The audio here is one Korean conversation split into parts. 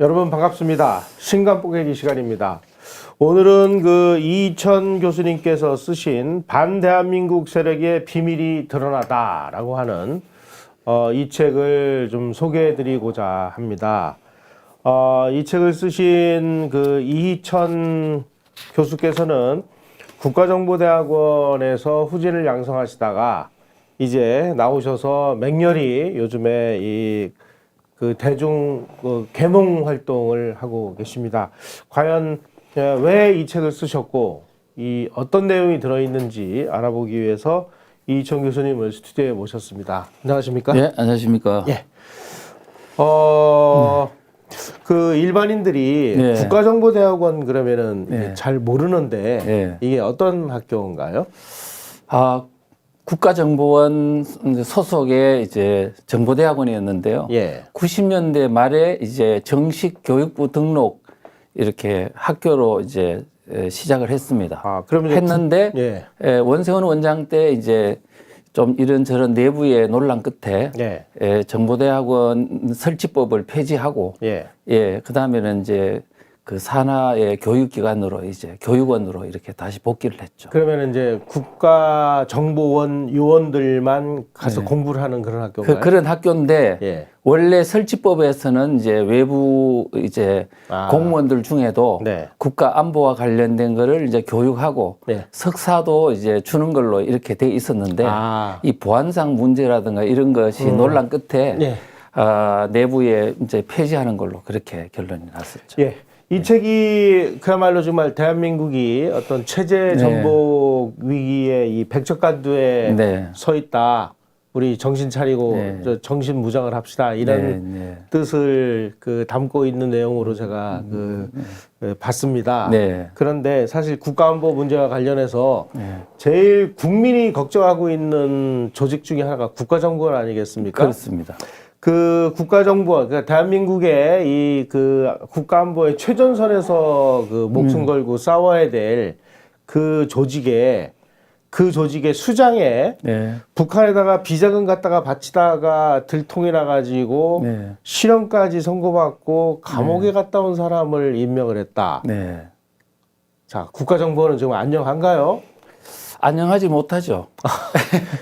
여러분 반갑습니다. 신간 뽀개기 시간입니다. 오늘은 그 이천 교수님께서 쓰신 반대한민국 세력의 비밀이 드러나다라고 하는 이 책을 좀 소개해드리고자 합니다. 이 책을 쓰신 그 이천 교수께서는 국가정보대학원에서 후진을 양성하시다가 이제 나오셔서 맹렬히 요즘에 그 대중 계몽 활동을 하고 계십니다. 과연 왜 이 책을 쓰셨고 이 어떤 내용이 들어있는지 알아보기 위해서 이천 교수님을 스튜디오에 모셨습니다. 안녕하십니까? 네, 안녕하십니까? 예. 그 일반인들이 네. 국가정보대학원 그러면은 네. 잘 모르는데 네. 이게 어떤 학교인가요? 국가정보원 소속의 이제 정보대학원이었는데요. 예. 90년대 말에 이제 정식 교육부 등록 이렇게 학교로 이제 시작을 했습니다. 그러면 했는데 예. 원세훈 원장 때 이제 좀 이런저런 내부의 논란 끝에 예. 정보대학원 설치법을 폐지하고 예. 그다음에는 이제 그 산하의 교육기관으로 이제 교육원으로 이렇게 다시 복귀를 했죠. 그러면 이제 국가정보원 요원들만 가서 공부를 하는 그런 학교인가요? 그런 학교인데 예. 원래 설치법에서는 이제 외부 이제 공무원들 중에도 네. 국가 안보와 관련된 거를 이제 교육하고 네. 석사도 이제 주는 걸로 이렇게 돼 있었는데 이 보안상 문제라든가 이런 것이 논란 끝에 예. 내부에 이제 폐지하는 걸로 그렇게 결론이 났었죠. 예. 이 책이 그야말로 정말 대한민국이 어떤 체제 전복 위기에 이 백척간두에 서 있다. 우리 정신 차리고 정신 무장을 합시다. 이런 뜻을 담고 있는 내용으로 제가 봤습니다. 그런데 사실 국가안보 문제와 관련해서 제일 국민이 걱정하고 있는 조직 중에 하나가 국가정보원 아니겠습니까? 그렇습니다. 그 국가정보원, 그러니까 대한민국의 이 그 국가안보의 최전선에서 그 목숨 걸고 싸워야 될 그 조직의 수장에 북한에다가 비자금 갖다가 바치다가 들통이 나가지고 실형까지 선고받고 감옥에 갔다 온 사람을 임명을 했다. 자, 국가정보원은 지금 안녕한가요? 안녕하지 못하죠.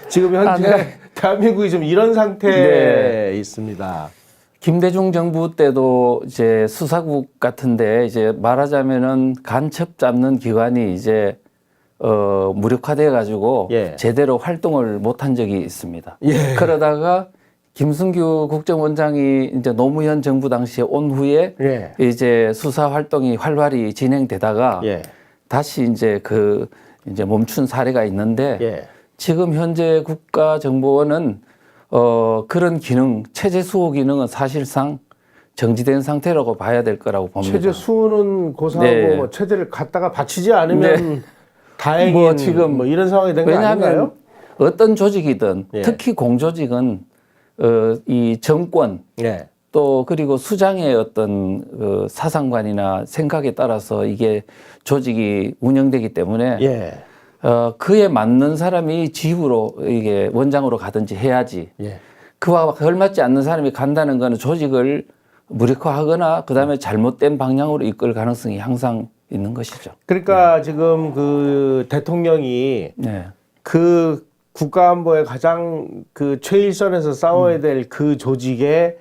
지금 현재 대한민국이 좀 이런 상태에 있습니다. 김대중 정부 때도 이제 수사국 같은데 이제 말하자면은 간첩 잡는 기관이 이제 무력화돼 가지고 제대로 활동을 못한 적이 있습니다. 그러다가 김승규 국정원장이 이제 노무현 정부 당시에 온 후에 이제 수사 활동이 활발히 진행되다가 다시 이제 이제 멈춘 사례가 있는데 지금 현재 국가정보원은 그런 기능, 체제 수호 기능은 사실상 정지된 상태라고 봐야 될 거라고 봅니다. 체제 수호는 고사하고 뭐 체제를 갖다가 바치지 않으면 다행인 지금 이런 상황이 된 거 아닌가요? 왜냐하면 어떤 조직이든 특히 공조직은 이 정권 또 그리고 수장의 어떤 사상관이나 생각에 따라서 이게 조직이 운영되기 때문에 그에 맞는 사람이 지휘부로 이게 원장으로 가든지 해야지. 그와 걸맞지 않는 사람이 간다는 거는 조직을 무력화하거나 그다음에 잘못된 방향으로 이끌 가능성이 항상 있는 것이죠. 그러니까 지금 그 대통령이 그 국가안보에 가장 그 최일선에서 싸워야 될 그 조직에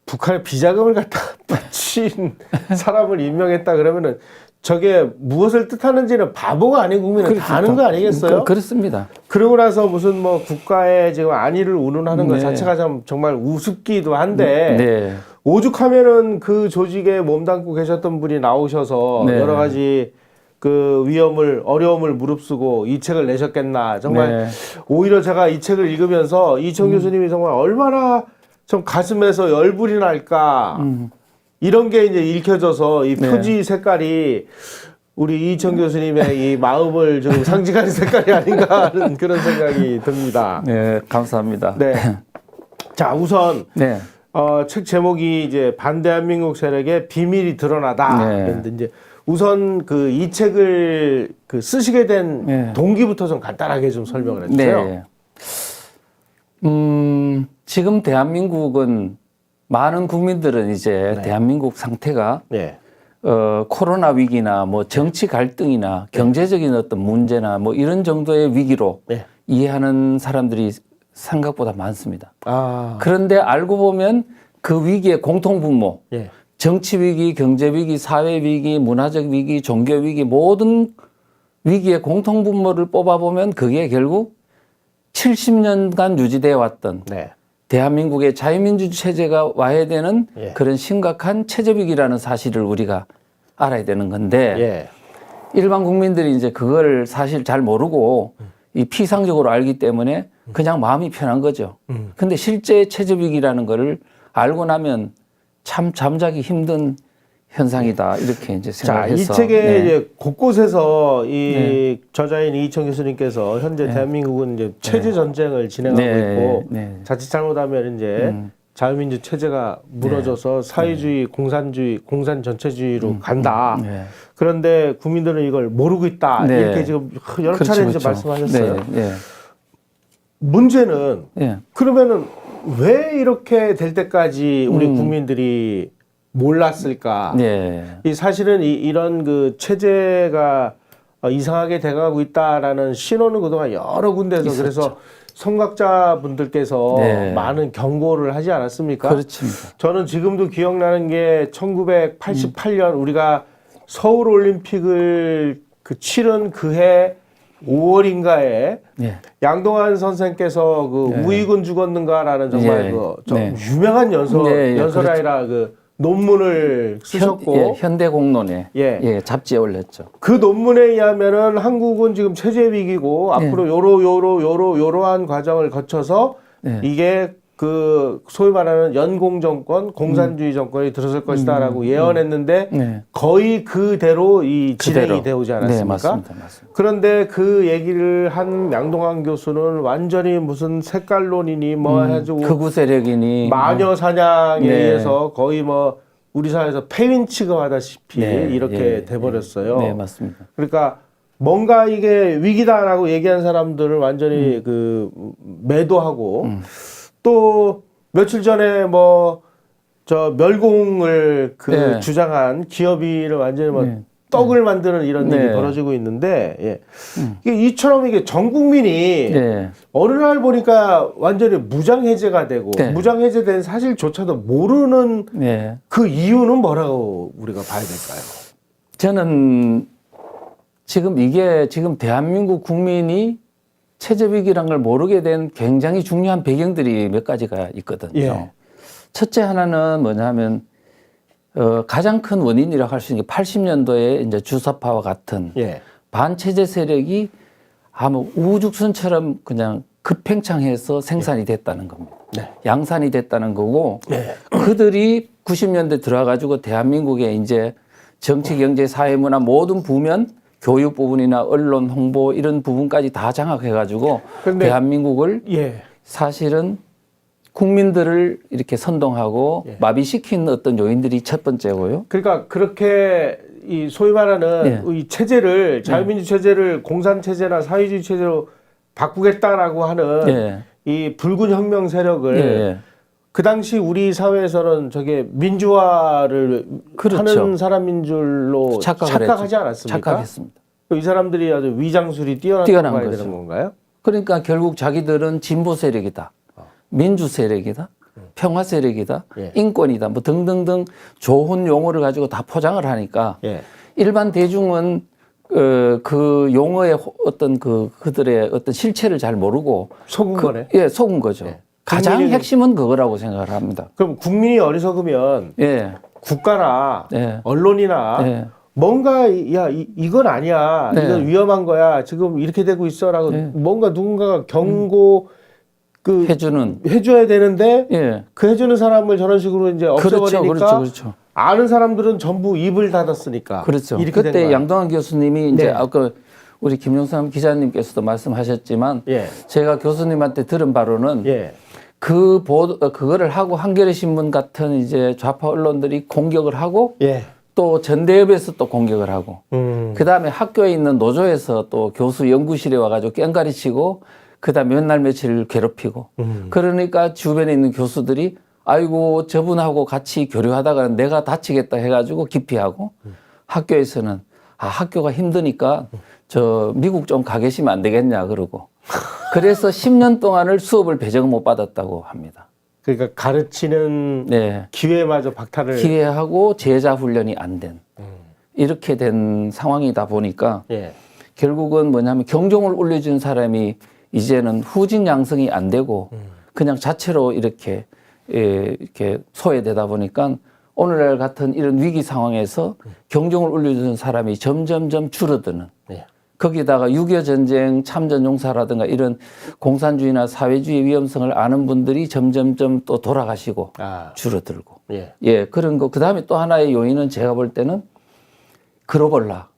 북한의 비자금을 갖다 바친 사람을 임명했다 그러면은 저게 무엇을 뜻하는지는 바보가 아닌 국민은 다 아는 거 아니겠어요? 그렇습니다. 그러고 나서 무슨 뭐 국가의 지금 안위를 운운하는 것 자체가 정말 우습기도 한데 오죽하면은 그 조직에 몸담고 계셨던 분이 나오셔서 여러 가지 그 어려움을 무릅쓰고 이 책을 내셨겠나. 정말 오히려 제가 이 책을 읽으면서 이천 교수님이 정말 얼마나 좀 가슴에서 열불이 날까. 이런 게 이제 읽혀져서 이 표지 색깔이 우리 이천 교수님의 이 마음을 좀 상징하는 색깔이 아닌가 하는 그런 생각이 듭니다. 네, 감사합니다. 자, 우선 책 제목이 이제 반대한민국 세력의 비밀이 드러나다. 그런데 이제 우선 그 이 책을 쓰시게 된 동기부터 좀 간단하게 좀 설명을 해주세요. 지금 대한민국은 많은 국민들은 이제 네. 대한민국 상태가 네. 코로나 위기나 뭐 정치 갈등이나 경제적인 어떤 문제나 뭐 이런 정도의 위기로 네. 이해하는 사람들이 생각보다 많습니다. 아. 그런데 알고 보면 그 위기의 공통분모, 예. 정치 위기, 경제 위기, 사회 위기, 문화적 위기, 종교 위기 모든 위기의 공통분모를 뽑아보면 그게 결국 70년간 유지되어 왔던 네. 대한민국의 대한민국의 자유민주 체제가 와야 되는 예. 그런 심각한 체제 위기라는 사실을 우리가 알아야 되는 건데 예. 일반 국민들이 이제 그걸 사실 잘 모르고 이 피상적으로 알기 때문에 그냥 마음이 편한 거죠. 근데 실제 체제 위기라는 거를 알고 나면 참 잠자기 힘든 현상이다 이렇게 이제 자, 이 생각해서 책에 네. 이제 곳곳에서 이 네. 저자인 이희청 교수님께서 현재 네. 대한민국은 이제 체제 전쟁을 진행하고 네. 있고 네. 자칫 잘못하면 이제 자유민주 체제가 무너져서 사회주의, 공산주의, 공산 전체주의로 간다. 네. 그런데 국민들은 이걸 모르고 있다. 네. 이렇게 지금 여러 그렇죠, 차례 이제 그렇죠. 말씀하셨어요. 네. 네. 문제는 네. 그러면은 왜 이렇게 될 때까지 우리 국민들이 몰랐을까? 네. 이 사실은 이런 그 체제가 이상하게 돼가고 있다라는 신호는 그동안 여러 군데에서 있었죠. 그래서 선각자분들께서 네. 많은 경고를 하지 않았습니까? 그렇습니다. 저는 지금도 기억나는 게 1988년 우리가 서울 올림픽을 치른 그해 5월인가에 네. 양동환 선생께서 그 네. 우익은 죽었는가라는 정말 예. 그 좀 네. 유명한 네, 예, 연설이 아니라 그 논문을 쓰셨고 예, 현대공론에 예. 예, 잡지에 올렸죠. 그 논문에 의하면은 한국은 지금 체제 위기고 앞으로 요러한 과정을 거쳐서 네. 이게 그 소위 말하는 연공 정권, 공산주의 정권이 들어설 것이다라고 예언했는데 네. 거의 그대로 이 진행이 그대로. 되오지 않았습니까? 네, 맞습니다. 맞습니다. 그런데 그 얘기를 한 양동환 교수는 완전히 무슨 색깔론이니 뭐 해가지고 극우 세력이니 마녀 사냥에 네. 의해서 거의 뭐 우리 사회에서 폐인 취급하다시피 네, 이렇게 예, 돼버렸어요. 네, 맞습니다. 그러니까 뭔가 이게 위기다라고 얘기한 사람들을 완전히 그 매도하고 또 며칠 전에 뭐 저 멸공을 그 네. 주장한 기업인을 완전히 뭐 네. 떡을 만드는 이런 네. 일이 벌어지고 있는데 예. 이게 이처럼 이게 전 국민이 네. 어느 날 보니까 완전히 무장 해제가 되고 네. 무장 해제된 사실조차도 모르는 네. 그 이유는 뭐라고 우리가 봐야 될까요? 저는 지금 대한민국 국민이 체제 위기란 걸 모르게 된 굉장히 중요한 배경들이 몇 가지가 있거든요. 예. 첫째 하나는 뭐냐면 가장 큰 원인이라고 할 수 있는 게 80년도에 이제 주사파와 같은 예. 반체제 세력이 아무 우죽순처럼 그냥 급팽창해서 생산이 됐다는 겁니다. 네. 양산이 됐다는 거고 네. 그들이 90년대 들어와가지고 대한민국에 이제 정치, 경제, 사회, 문화 모든 부면 교육 부분이나 언론, 홍보 이런 부분까지 다 장악해가지고 근데- 대한민국을 예. 사실은 국민들을 이렇게 선동하고 예. 마비시킨 어떤 요인들이 첫 번째고요. 그러니까 그렇게 이 소위 말하는 예. 이 체제를 자유민주 체제를 공산 체제나 사회주의 체제로 바꾸겠다라고 하는 예. 이 붉은 혁명 세력을 예. 그 당시 우리 사회에서는 저게 민주화를 그렇죠. 하는 사람인 줄로 착각하지 했죠. 않았습니까? 착각했습니다. 이 사람들이 아주 위장술이 뛰어난 봐야 거죠. 되는 건가요? 그러니까 결국 자기들은 진보 세력이다. 민주 세력이다. 평화 세력이다. 예. 인권이다. 뭐 등등등 좋은 용어를 가지고 다 포장을 하니까 예. 일반 대중은 그 용어의 어떤 그들의 어떤 실체를 잘 모르고 속은 거네. 예, 속은 거죠. 예. 가장 국민이- 핵심은 그거라고 생각을 합니다. 그럼 국민이 어리석으면 예. 국가나 예. 언론이나 예. 뭔가 이건 아니야. 네. 이건 위험한 거야. 지금 이렇게 되고 있어라고 네. 뭔가 누군가가 경고 해줘야 되는데 예. 그 해주는 사람을 저런 식으로 이제 없애버리니까 그렇죠. 아는 사람들은 전부 입을 닫았으니까. 그렇죠. 이렇게 된 그때 거야. 양동환 교수님이 이제 네. 아까 우리 김용삼 기자님께서도 말씀하셨지만 예. 제가 교수님한테 들은 바로는 예. 그거를 하고 한겨레 신문 같은 이제 좌파 언론들이 공격을 하고 예. 또 전대협에서 또 공격을 하고 그 다음에 학교에 있는 노조에서 또 교수 연구실에 와가지고 깽가리 치고 그 다음에 몇 날 며칠 괴롭히고 그러니까 주변에 있는 교수들이 아이고 저분하고 같이 교류하다가 내가 다치겠다 해가지고 기피하고 학교에서는 학교가 힘드니까 저 미국 좀 가 계시면 안 되겠냐 그러고 그래서 10년 동안을 수업을 배정을 못 받았다고 합니다. 그러니까 가르치는 네. 기회마저 박탈을 기회하고 제자 훈련이 안 된 이렇게 된 상황이다 보니까 예. 결국은 뭐냐면 경종을 울려준 사람이 이제는 후진 양성이 안 되고 그냥 자체로 이렇게 소외되다 보니까 오늘날 같은 이런 위기 상황에서 경종을 울려주는 사람이 점점점 줄어드는 예. 거기다가 6.25 전쟁 참전용사라든가 이런 공산주의나 사회주의 위험성을 아는 분들이 점점점 또 돌아가시고 줄어들고 예 그런 거. 그다음에 또 하나의 요인은 제가 볼 때는 글로벌화.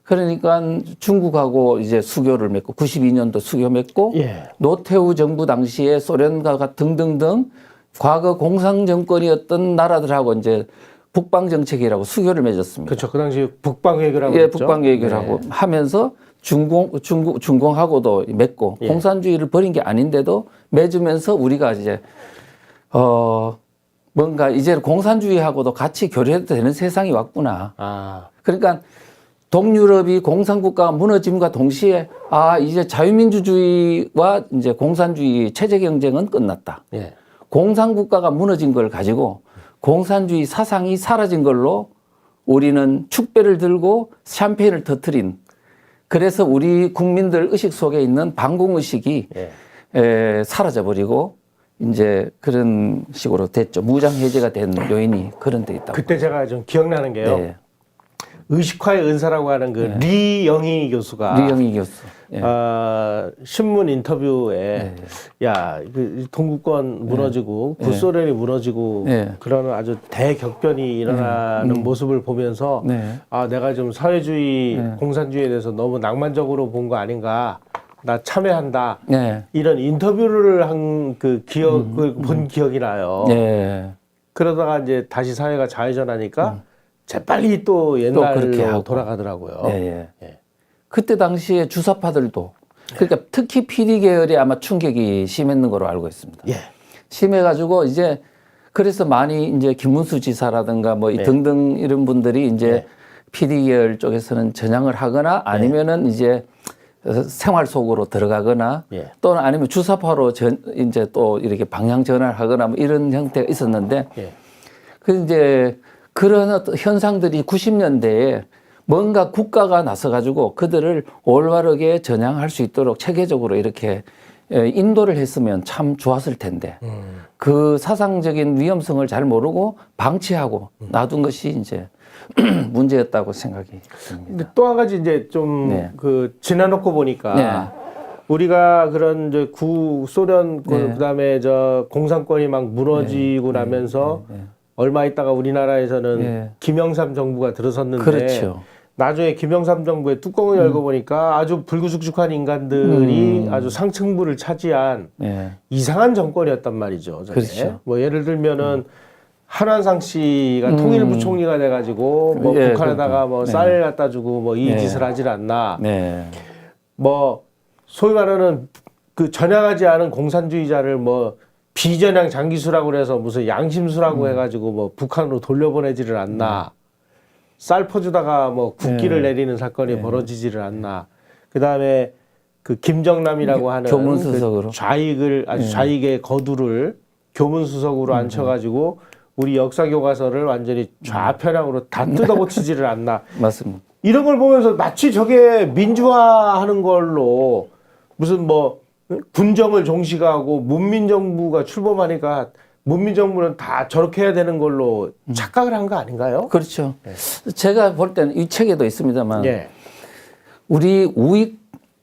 그러니까 중국하고 이제 수교를 맺고 92년도 수교 맺고 노태우 정부 당시에 소련과 등등등 과거 공산 정권이었던 나라들하고 이제 북방 정책이라고 수교를 맺었습니다. 그렇죠. 그 당시 북방 외교라고 예, 했죠. 북방 외교라고 하면서 중공하고도 맺고 공산주의를 버린 게 아닌데도 맺으면서 우리가 이제 뭔가 이제 공산주의하고도 같이 교류해도 되는 세상이 왔구나. 그러니까 동유럽이 공산국가가 무너짐과 동시에 이제 자유민주주의와 이제 공산주의 체제 경쟁은 끝났다. 공산국가가 무너진 걸 가지고 공산주의 사상이 사라진 걸로 우리는 축배를 들고 샴페인을 터뜨린 그래서 우리 국민들 의식 속에 있는 반공의식이 사라져버리고 이제 그런 식으로 됐죠. 무장해제가 된 요인이 그런 데 있다고. 그때 제가 좀 기억나는 게요. 의식화의 은사라고 하는 그 리영희 교수가 신문 인터뷰에 그 동구권 무너지고 구소련이 무너지고 그런 아주 대격변이 일어나는 모습을 보면서 내가 좀 사회주의 공산주의에 대해서 너무 낭만적으로 본 거 아닌가. 나 참여한다. 이런 인터뷰를 한 그 기억을 본 기억이 나요. 그러다가 이제 다시 사회가 좌회전하니까 재빨리 또 옛날로 돌아가더라고요. 그때 당시에 주사파들도 그러니까 특히 PD 계열이 아마 충격이 심했는 걸로 알고 있습니다. 심해가지고 이제 그래서 많이 이제 김문수 지사라든가 뭐 등등 이런 분들이 이제 PD 계열 쪽에서는 전향을 하거나 아니면은 이제 생활 속으로 들어가거나 또는 아니면 주사파로 이제 또 이렇게 방향 전환을 하거나 뭐 이런 형태가 있었는데 그 이제 그런 어떤 현상들이 90년대에 뭔가 국가가 나서가지고 그들을 올바르게 전향할 수 있도록 체계적으로 이렇게 인도를 했으면 참 좋았을 텐데 그 사상적인 위험성을 잘 모르고 방치하고 놔둔 것이 이제 문제였다고 생각이 듭니다. 근데 또 한 가지 이제 좀 그 지나놓고 보니까 우리가 그런 이제 구소련 그다음에 저 공산권이 막 무너지고 나면서 얼마 있다가 우리나라에서는 김영삼 정부가 들어섰는데 나중에 김영삼 정부의 뚜껑을 열고 보니까 아주 불구죽죽한 인간들이 아주 상층부를 차지한 이상한 정권이었단 말이죠. 뭐 예를 들면은 한환상 씨가 통일부 총리가 돼가지고 뭐 북한에다가 뭐 쌀 갖다 주고 뭐 이 짓을 하질 않나. 뭐 소위 말하는 그 전향하지 않은 공산주의자를 뭐 비전향 장기수라고 그래서 무슨 양심수라고 해가지고 뭐 북한으로 돌려보내지를 않나. 쌀 퍼주다가 뭐 국기를 내리는 사건이 벌어지지를 않나. 그 다음에 그 김정남이라고 하는 교문수석으로 그 좌익을 아주 좌익의 거두를 교문수석으로 앉혀가지고 우리 역사 교과서를 완전히 좌편향으로 다 뜯어고치지를 않나. 맞습니다. 이런 걸 보면서 마치 저게 민주화하는 걸로 무슨 뭐 군정을 종식하고 문민정부가 출범하니까 문민정부는 다 저렇게 해야 되는 걸로 착각을 한 거 아닌가요? 그렇죠. 제가 볼 때는 이 책에도 있습니다만 우리 우익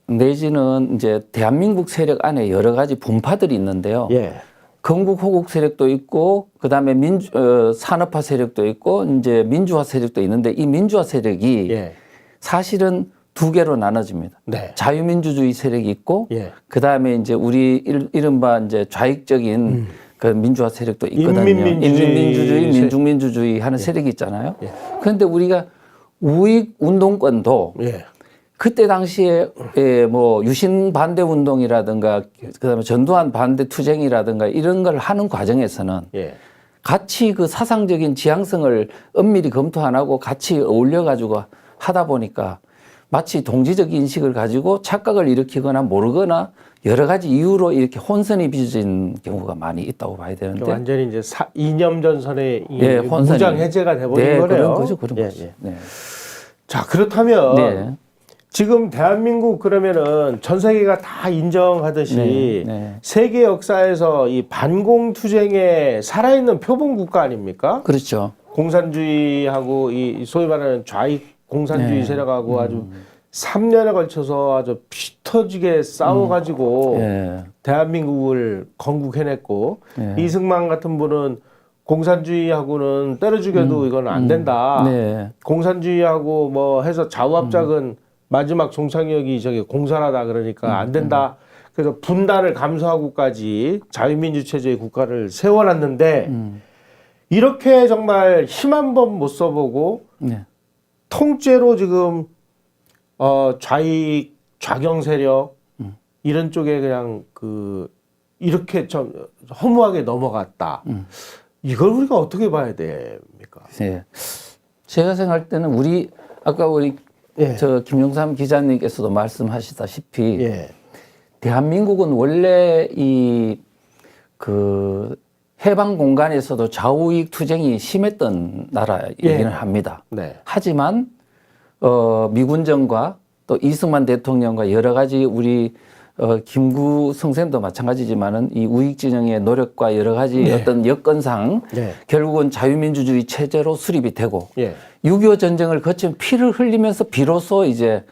내지는 이제 대한민국 세력 안에 여러 가지 분파들이 있는데요. 건국 호국 세력도 있고 그다음에 산업화 세력도 있고 이제 민주화 세력도 있는데 이 민주화 세력이 사실은 두 개로 나눠집니다. 자유민주주의 세력이 있고 그다음에 이제 우리 이른바 이제 좌익적인 그 민주화 세력도 있거든요. 인민민주주의, 민중민주주의 하는 세력이 있잖아요. 그런데 우리가 우익 운동권도 그때 당시에 뭐 유신 반대 운동이라든가 그다음에 전두환 반대 투쟁이라든가 이런 걸 하는 과정에서는 예. 같이 그 사상적인 지향성을 엄밀히 검토 안 하고 같이 어울려 가지고 하다 보니까 마치 동지적 인식을 가지고 착각을 일으키거나 모르거나 여러 가지 이유로 이렇게 혼선이 빚어진 경우가 많이 있다고 봐야 되는데 완전히 이제 이념 전선의 네, 무장 해제가 돼버린 네, 거네요. 그런 거죠. 예. 네. 자, 그렇다면 네. 지금 대한민국 그러면은 전 세계가 다 인정하듯이 네. 세계 역사에서 이 반공 투쟁에 살아있는 표본 국가 아닙니까? 그렇죠. 공산주의하고 이 소위 말하는 좌익 공산주의 세력하고 아주 3년에 걸쳐서 아주 피 터지게 싸워가지고 대한민국을 건국해냈고 이승만 같은 분은 공산주의하고는 때려 죽여도 이건 안 된다. 공산주의하고 뭐 해서 좌우합작은 마지막 종착역이 저기 공산화다 그러니까 안 된다. 그래서 분단을 감수하고까지 자유민주 체제의 국가를 세워놨는데 이렇게 정말 힘 한 번 못 써보고 통째로 지금 좌익 좌경 세력 이런 쪽에 그냥 이렇게 좀 허무하게 넘어갔다. 이걸 우리가 어떻게 봐야 됩니까? 네. 제가 생각할 때는 아까 우리 저 김용삼 기자님께서도 말씀하시다시피 대한민국은 원래 해방 공간에서도 좌우익 투쟁이 심했던 나라이기는 합니다. 하지만 미군정과 또 이승만 대통령과 여러 가지 우리 김구 성생도 마찬가지지만은 이 우익 진영의 노력과 여러 가지 어떤 여건상 결국은 자유민주주의 체제로 수립이 되고 6.25 전쟁을 거친 피를 흘리면서 비로소 이제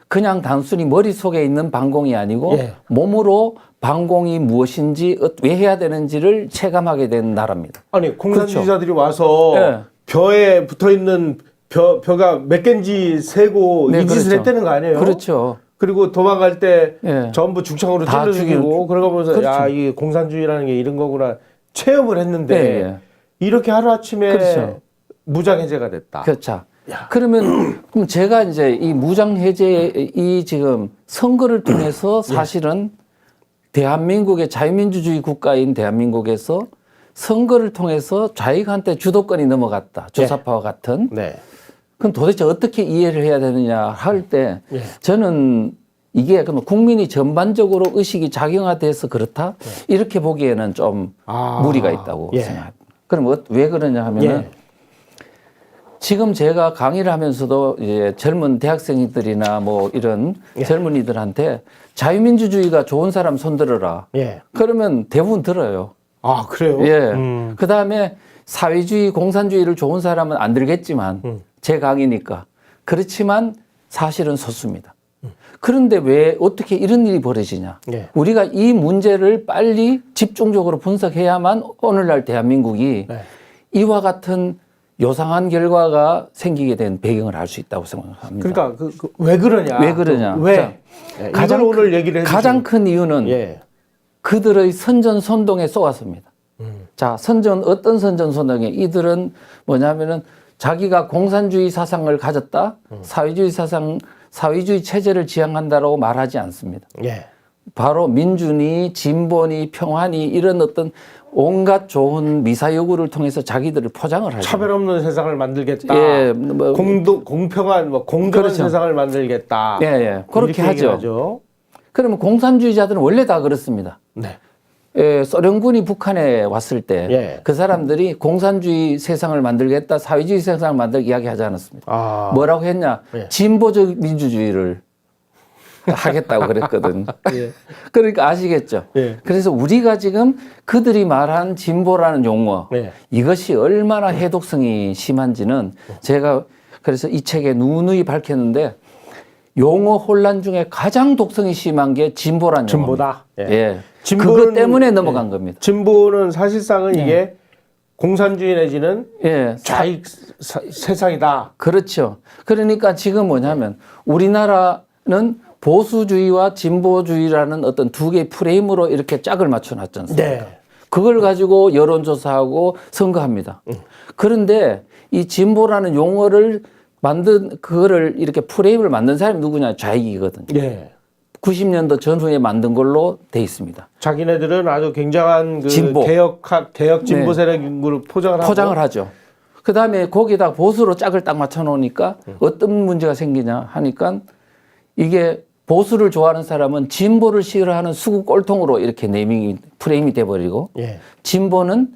그냥 단순히 머릿속에 있는 반공이 아니고 몸으로 반공이 무엇인지 왜 해야 되는지를 체감하게 된 나라입니다. 아니 공산주의자들이 와서 벼에 붙어있는 벼가 몇 개인지 세고 이 짓을 했다는 거 아니에요? 그렇죠. 그리고 도망갈 때 전부 죽창으로 찔러 죽이고 그러고 보면서 야, 이게 공산주의라는 게 이런 거구나 체험을 했는데 이렇게 하루아침에 무장해제가 됐다. 그렇죠. 그러면 그럼 제가 이제 이 무장해제 지금 선거를 통해서 사실은 대한민국의 자유민주주의 국가인 대한민국에서 선거를 통해서 좌익한테 주도권이 넘어갔다. 조사파와 같은. 그럼 도대체 어떻게 이해를 해야 되느냐 할 때 저는 이게 그러면 국민이 전반적으로 의식이 작용화돼서 그렇다? 이렇게 보기에는 좀 무리가 있다고 생각합니다. 그럼 왜 그러냐 하면은 지금 제가 강의를 하면서도 이제 젊은 대학생들이나 뭐 이런 젊은이들한테 자유민주주의가 좋은 사람 손들어라. 그러면 대부분 들어요. 아, 그래요? 그 다음에 사회주의, 공산주의를 좋은 사람은 안 들겠지만 제 강의니까. 그렇지만 사실은 소수입니다. 그런데 왜 어떻게 이런 일이 벌어지냐. 우리가 이 문제를 빨리 집중적으로 분석해야만 오늘날 대한민국이 이와 같은 요상한 결과가 생기게 된 배경을 알 수 있다고 생각합니다. 그러니까 왜 그러냐? 왜 그러냐? 왜? 가장 오늘 얘기를 가장 큰 이유는 그들의 선전선동에 쏘았습니다. 자, 어떤 선전선동에 이들은 뭐냐면은 자기가 공산주의 사상을 가졌다, 사회주의 체제를 지향한다라고 말하지 않습니다. 바로 민주니, 진보니, 평화니 이런 어떤 온갖 좋은 미사 여구를 통해서 자기들을 포장을 하죠. 차별 없는 세상을 만들겠다. 공평한, 공정한 세상을 만들겠다. 그렇게 하죠. 그러면 공산주의자들은 원래 다 그렇습니다. 소련군이 북한에 왔을 때 그 사람들이 공산주의 세상을 만들겠다, 사회주의 세상을 만들겠다 이야기하지 않았습니다. 뭐라고 했냐? 진보적 민주주의를 하겠다고 그랬거든. 그러니까 아시겠죠? 그래서 우리가 지금 그들이 말한 진보라는 용어 이것이 얼마나 해독성이 심한지는 제가 그래서 이 책에 누누이 밝혔는데 용어 혼란 중에 가장 독성이 심한 게 진보라는 진보다. 용어입니다. 그것 때문에 넘어간 겁니다. 진보는 사실상은 이게 공산주의 내지는 좌익 세상이다. 그렇죠. 그러니까 지금 뭐냐면 우리나라는 보수주의와 진보주의라는 어떤 두 개의 프레임으로 이렇게 짝을 맞춰놨지 않습니까? 그걸 가지고 여론조사하고 선거합니다. 그런데 이 진보라는 용어를 그거를 이렇게 프레임을 만든 사람이 누구냐? 좌익이거든요. 예. 90년도 전후에 만든 걸로 돼 있습니다. 자기네들은 아주 굉장한 그 진보. 개혁 진보 세력으로 포장을 하죠. 그 다음에 거기다 보수로 짝을 딱 맞춰 놓으니까 어떤 문제가 생기냐 하니까 이게 보수를 좋아하는 사람은 진보를 싫어하는 수구 꼴통으로 이렇게 프레임이 돼버리고 예. 진보는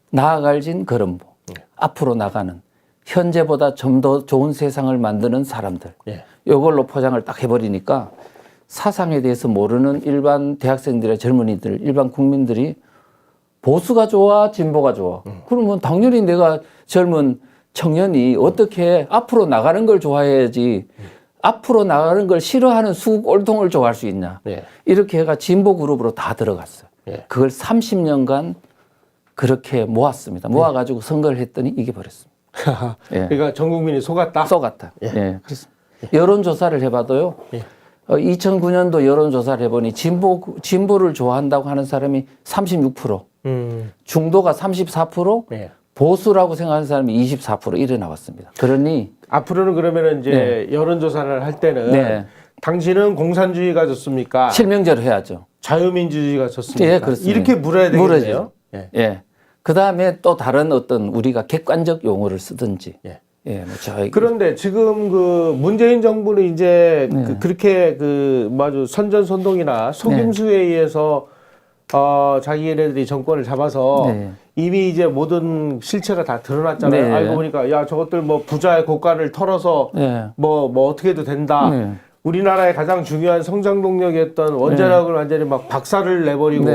나아갈진 걸음보. 앞으로 나가는 현재보다 좀 더 좋은 세상을 만드는 사람들. 예. 이걸로 포장을 딱 해버리니까 사상에 대해서 모르는 일반 대학생들의 젊은이들, 일반 국민들이 보수가 좋아, 진보가 좋아. 그러면 당연히 내가 젊은 청년이 어떻게 앞으로 나가는 걸 좋아해야지 앞으로 나가는 걸 싫어하는 수골통을 좋아할 수 있냐. 예. 이렇게 해가 진보 그룹으로 다 들어갔어요. 예. 그걸 30년간 그렇게 모았습니다. 모아가지고 선거를 했더니 이겨버렸습니다. 예. 그러니까 전 국민이 속았다? 속았다. 예. 예. 그렇습니다. 여론조사를 해봐도요. 예. 2009년도 여론조사를 해보니 진보를 좋아한다고 하는 사람이 36%, 중도가 34%, 예. 보수라고 생각하는 사람이 24% 이래 나왔습니다. 그러니 앞으로는 그러면은 이제 여론조사를 할 때는 당신은 공산주의가 좋습니까? 실명제로 해야죠. 자유민주주의가 좋습니까? 예, 그렇습니다. 이렇게 물어야 되겠네요. 예. 예. 그 다음에 또 다른 어떤 우리가 객관적 용어를 쓰든지. 예. 예, 뭐 저희 그런데 지금 그 문재인 정부는 이제 그렇게 아주 선전선동이나 속임수에 의해서 자기네들이 정권을 잡아서 이미 이제 모든 실체가 다 드러났잖아요. 알고 보니까 야 저것들 뭐 부자의 고가를 털어서 뭐 어떻게 해도 된다. 우리나라의 가장 중요한 성장 동력이었던 원자력을 완전히 막 박살을 내버리고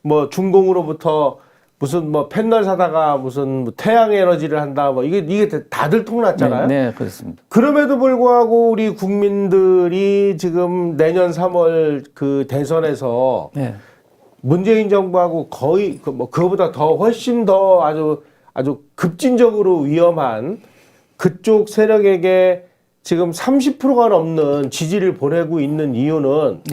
뭐 중공으로부터 무슨 뭐 패널 사다가 무슨 뭐 태양 에너지를 한다 뭐 이게 다 들통났잖아요. 네, 그렇습니다. 그럼에도 불구하고 우리 국민들이 지금 내년 3월 그 대선에서 문재인 정부하고 거의 그거보다 더 훨씬 더 아주 급진적으로 위험한 그쪽 세력에게 지금 30%가 넘는 지지를 보내고 있는 이유는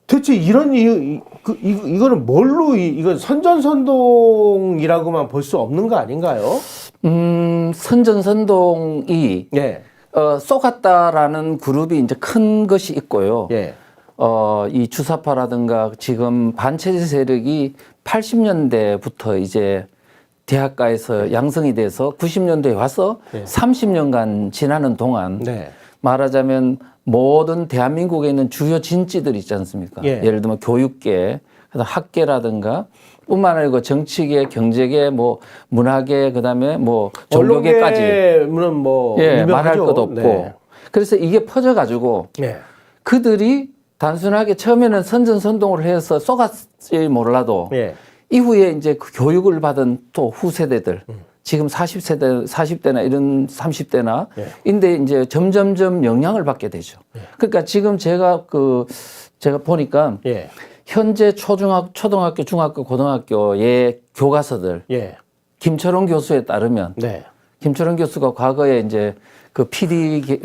대체 이런 이유 이거는 뭘로 이건 선전선동이라고만 볼 수 없는 거 아닌가요? 선전선동이 쏘갔다라는 그룹이 이제 큰 것이 있고요. 이 주사파라든가 지금 반체제 세력이 80년대부터 이제 대학가에서 양성이 돼서 90년대에 와서 30년간 지나는 동안 말하자면 모든 대한민국에 있는 주요 진지들 있지 않습니까? 예를 들면 교육계, 학계라든가 뿐만 아니고 정치계, 경제계, 뭐 문화계, 그다음에 뭐 종교계까지 뭐 말할 것도 없고 그래서 이게 퍼져가지고 그들이 단순하게 처음에는 선전선동을 해서 쏘갔지 몰라도 이후에 이제 그 교육을 받은 또 후세대들 지금 40대나 이런 30대나 인데 이제 점점점 영향을 받게 되죠. 그러니까 지금 제가 보니까 현재 초등학교, 중학교, 고등학교의 교과서들 김철원 교수에 따르면 김철원 교수가 과거에 이제 그 PD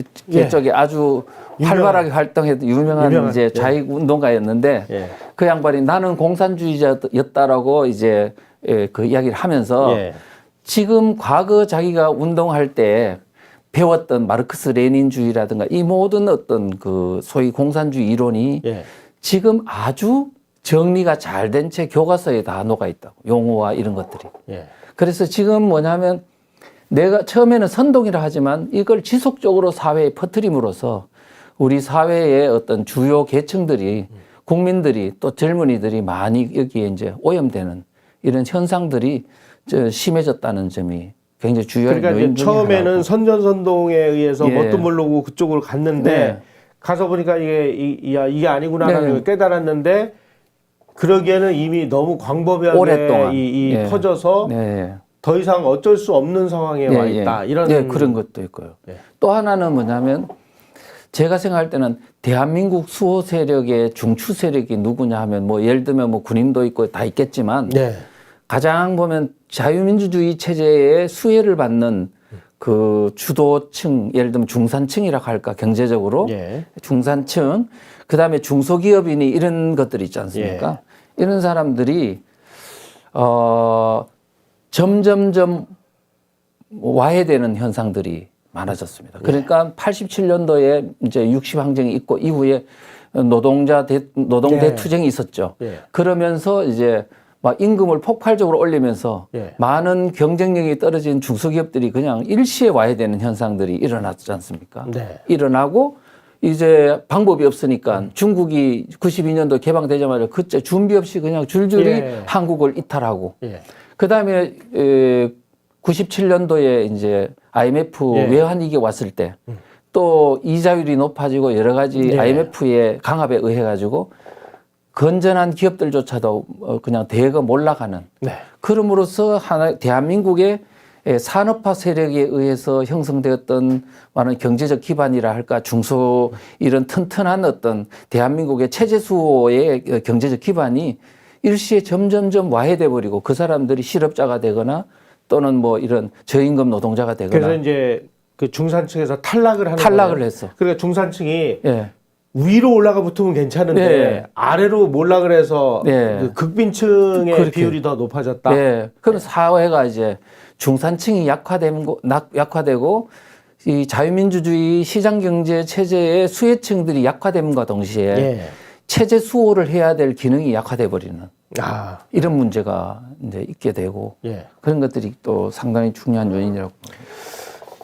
쪽에 아주 활발하게 활동했던 유명한 이제 좌익 운동가였는데 그 양반이 나는 공산주의자였다라고 이제 그 이야기를 하면서 지금 과거 자기가 운동할 때 배웠던 마르크스 레닌주의라든가 이 모든 어떤 그 소위 공산주의 이론이 지금 아주 정리가 잘 된 채 교과서에 다 녹아 있다고 용어와 이런 것들이. 그래서 지금 뭐냐면 내가 처음에는 선동이라 하지만 이걸 지속적으로 사회에 퍼뜨림으로써 우리 사회의 어떤 주요 계층들이 국민들이 또 젊은이들이 많이 여기에 이제 오염되는 이런 현상들이 심해졌다는 점이 굉장히 중요한 그러니까 요인 중에 처음에는 하나고. 선전선동에 의해서 뭣도 모르고 그쪽으로 갔는데 가서 보니까 이게 아니구나라는 걸 깨달았는데 그러기에는 이미 너무 광범위하게 오랫동안 퍼져서 더 이상 어쩔 수 없는 상황에 와 있다. 이런 그런 것도 있고요. 또 하나는 뭐냐면 제가 생각할 때는 대한민국 수호 세력의 중추 세력이 누구냐 하면 뭐 예를 들면 뭐 군인도 있고 다 있겠지만 가장 보면 자유민주주의 체제의 수혜를 받는 그 주도층, 예를 들면 중산층이라고 할까, 경제적으로. 중산층, 그 다음에 중소기업인이 이런 것들이 있지 않습니까? 이런 사람들이, 점점점 와해되는 현상들이 많아졌습니다. 그러니까 87년도에 이제 60항쟁이 있고 이후에 노동 대투쟁이 있었죠. 그러면서 이제 막 임금을 폭발적으로 올리면서 많은 경쟁력이 떨어진 중소기업들이 그냥 일시에 와야 되는 현상들이 일어났지 않습니까? 일어나고 이제 방법이 없으니까 중국이 92년도 개방되자마자 그때 준비 없이 그냥 줄줄이 한국을 이탈하고 그다음에 97년도에 이제 IMF 외환위기 왔을 때 또 이자율이 높아지고 여러 가지 IMF의 강압에 의해 가지고 건전한 기업들조차도 그냥 대거 몰락하는 그럼으로써 대한민국의 산업화 세력에 의해서 형성되었던 많은 경제적 기반이라 할까 중소 이런 튼튼한 어떤 대한민국의 체제 수호의 경제적 기반이 일시에 점점점 와해돼 버리고 그 사람들이 실업자가 되거나 또는 뭐 이런 저임금 노동자가 되거나 그래서 이제 그 중산층에서 탈락을 거예요. 했어. 그러니까 중산층이 위로 올라가 붙으면 괜찮은데 아래로 몰락을 해서 그 극빈층의 그렇게. 비율이 더 높아졌다. 그럼 사회가 이제 중산층이 약화되고 이 자유민주주의 시장경제 체제의 수혜층들이 약화됨과 동시에 체제 수호를 해야 될 기능이 약화돼 버리는 이런 문제가 이제 있게 되고 그런 것들이 또 상당히 중요한 요인이라고.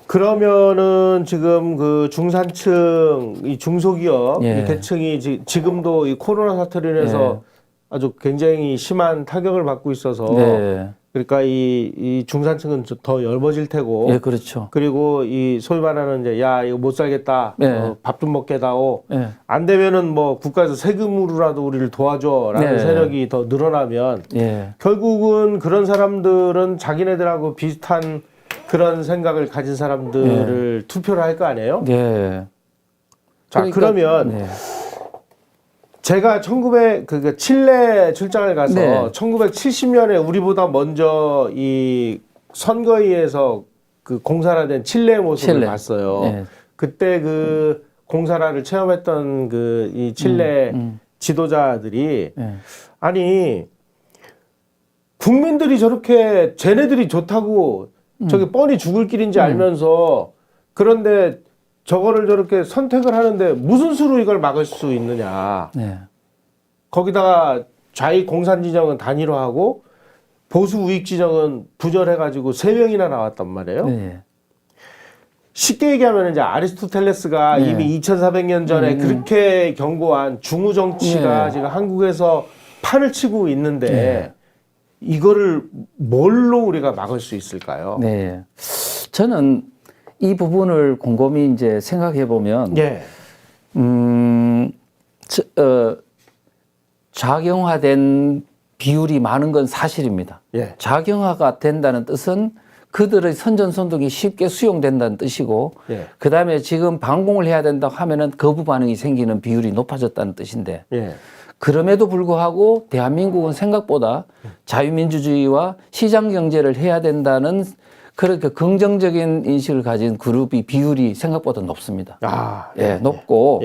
그러면은 지금 그 중산층, 이 중소기업 이 계층이 지금도 이 코로나 사태로 인해서 아주 굉장히 심한 타격을 받고 있어서 그러니까 이 중산층은 더 얇아질 테고 그렇죠. 그리고 이 소위 말하는 이제 야 이거 못 살겠다 밥 좀 먹게 다오 안 되면은 뭐 국가에서 세금으로라도 우리를 도와줘라는 세력이 더 늘어나면 결국은 그런 사람들은 자기네들하고 비슷한 그런 생각을 가진 사람들을 투표를 할 거 아니에요? 자, 그러니까, 그러면 제가 칠레 출장을 가서 1970년에 우리보다 먼저 이 선거위에서 그 공산화된 칠레의 모습을 봤어요. 그때 그 공산화를 체험했던 그 이 칠레 지도자들이 아니 국민들이 저렇게 쟤네들이 좋다고 저게 뻔히 죽을 길인지 알면서 그런데 저거를 저렇게 선택을 하는데 무슨 수로 이걸 막을 수 있느냐. 거기다가 좌익 공산 진영은 단일화하고 보수 우익 진영은 부절해가지고 3명이나 나왔단 말이에요. 쉽게 얘기하면 이제 아리스토텔레스가 이미 2400년 전에 그렇게 경고한 중우 정치가 지금 한국에서 판을 치고 있는데 이거를 뭘로 우리가 막을 수 있을까요? 저는 이 부분을 곰곰이 이제 생각해 보면, 좌경화된 비율이 많은 건 사실입니다. 좌경화가 된다는 뜻은 그들의 선전선동이 쉽게 수용된다는 뜻이고, 그 다음에 지금 반공을 해야 된다고 하면은 거부 반응이 생기는 비율이 높아졌다는 뜻인데, 그럼에도 불구하고 대한민국은 생각보다 자유민주주의와 시장경제를 해야 된다는 그렇게 긍정적인 인식을 가진 그룹이 비율이 생각보다 높습니다. 높고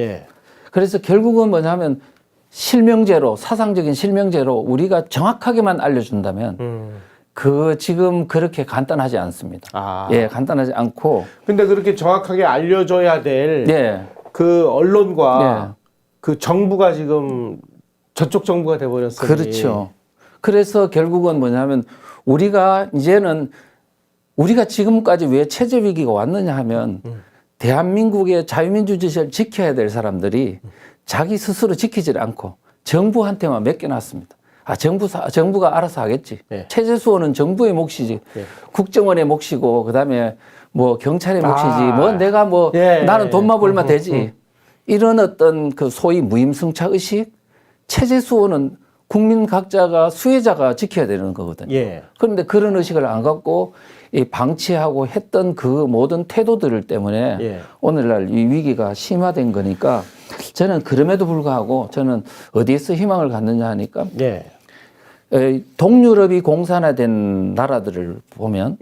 그래서 결국은 뭐냐면 실명제로 사상적인 실명제로 우리가 정확하게만 알려준다면 그 지금 그렇게 간단하지 않습니다. 간단하지 않고 근데 그렇게 정확하게 알려줘야 될 그 언론과 그 정부가 지금 저쪽 정부가 돼버렸어요. 그렇죠. 그래서 결국은 뭐냐면 우리가 이제는 우리가 지금까지 왜 체제 위기가 왔느냐 하면 대한민국의 자유민주주의를 지켜야 될 사람들이 자기 스스로 지키질 않고 정부한테만 맡겨놨습니다. 정부가 알아서 하겠지. 체제 수호는 정부의 몫이지. 국정원의 몫이고 그다음에 뭐 경찰의 몫이지. 뭐 내가 뭐 나는 돈만 벌면 되지. 이런 어떤 그 소위 무임승차 의식, 체제 수호는 국민 각자가 수혜자가 지켜야 되는 거거든요. 그런데 그런 의식을 안 갖고 이 방치하고 했던 그 모든 태도들 때문에 오늘날 이 위기가 심화된 거니까 저는 그럼에도 불구하고 저는 어디에서 희망을 갖느냐 하니까 동유럽이 공산화된 나라들을 보면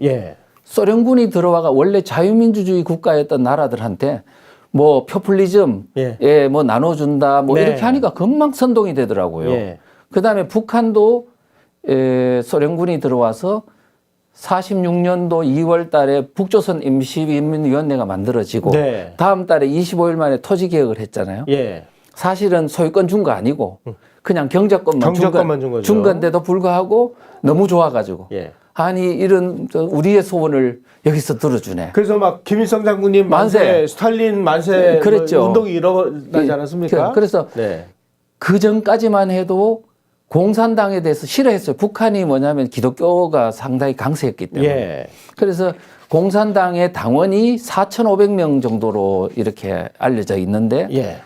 소련군이 들어와가 원래 자유민주주의 국가였던 나라들한테 뭐 포퓰리즘, 뭐 나눠준다, 뭐 이렇게 하니까 금방 선동이 되더라고요. 그 다음에 북한도 소련군이 들어와서 46년도 2월 달에 북조선 임시인민위원회가 만들어지고 네. 다음 달에 25일 만에 토지개혁을 했잖아요. 예. 사실은 소유권 준 거 아니고 그냥 경작권만 준 거죠. 준 건데도 불구하고 너무 좋아가지고 예. 아니 이런 우리의 소원을 여기서 들어주네. 그래서 막 김일성 장군님 만세, 스탈린 만세 그랬죠. 뭐 운동이 일어나지 않았습니까? 그래서 네. 그 전까지만 해도 공산당에 대해서 싫어했어요. 북한이 뭐냐면 기독교가 상당히 강세였기 때문에. 예. 그래서 공산당의 당원이 4,500명 정도로 이렇게 알려져 있는데 예.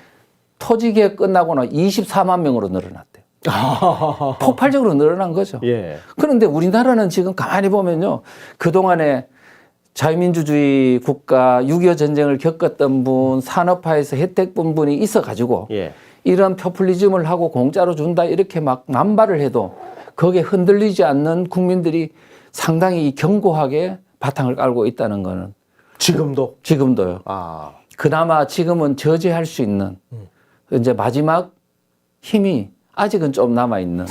토지개혁 끝나고 나 24만 명으로 늘어났대요. 폭발적으로 늘어난 거죠. 예. 그런데 우리나라는 지금 가만히 보면요. 그동안에 자유민주주의 국가 6.25 전쟁을 겪었던 분, 산업화에서 혜택 본 분이 있어가지고 예. 이런 포퓰리즘을 하고 공짜로 준다 이렇게 막 남발을 해도 거기에 흔들리지 않는 국민들이 상당히 견고하게 바탕을 깔고 있다는 거는 지금도요. 아. 그나마 지금은 저지할 수 있는 이제 마지막 힘이 아직은 좀 남아 있는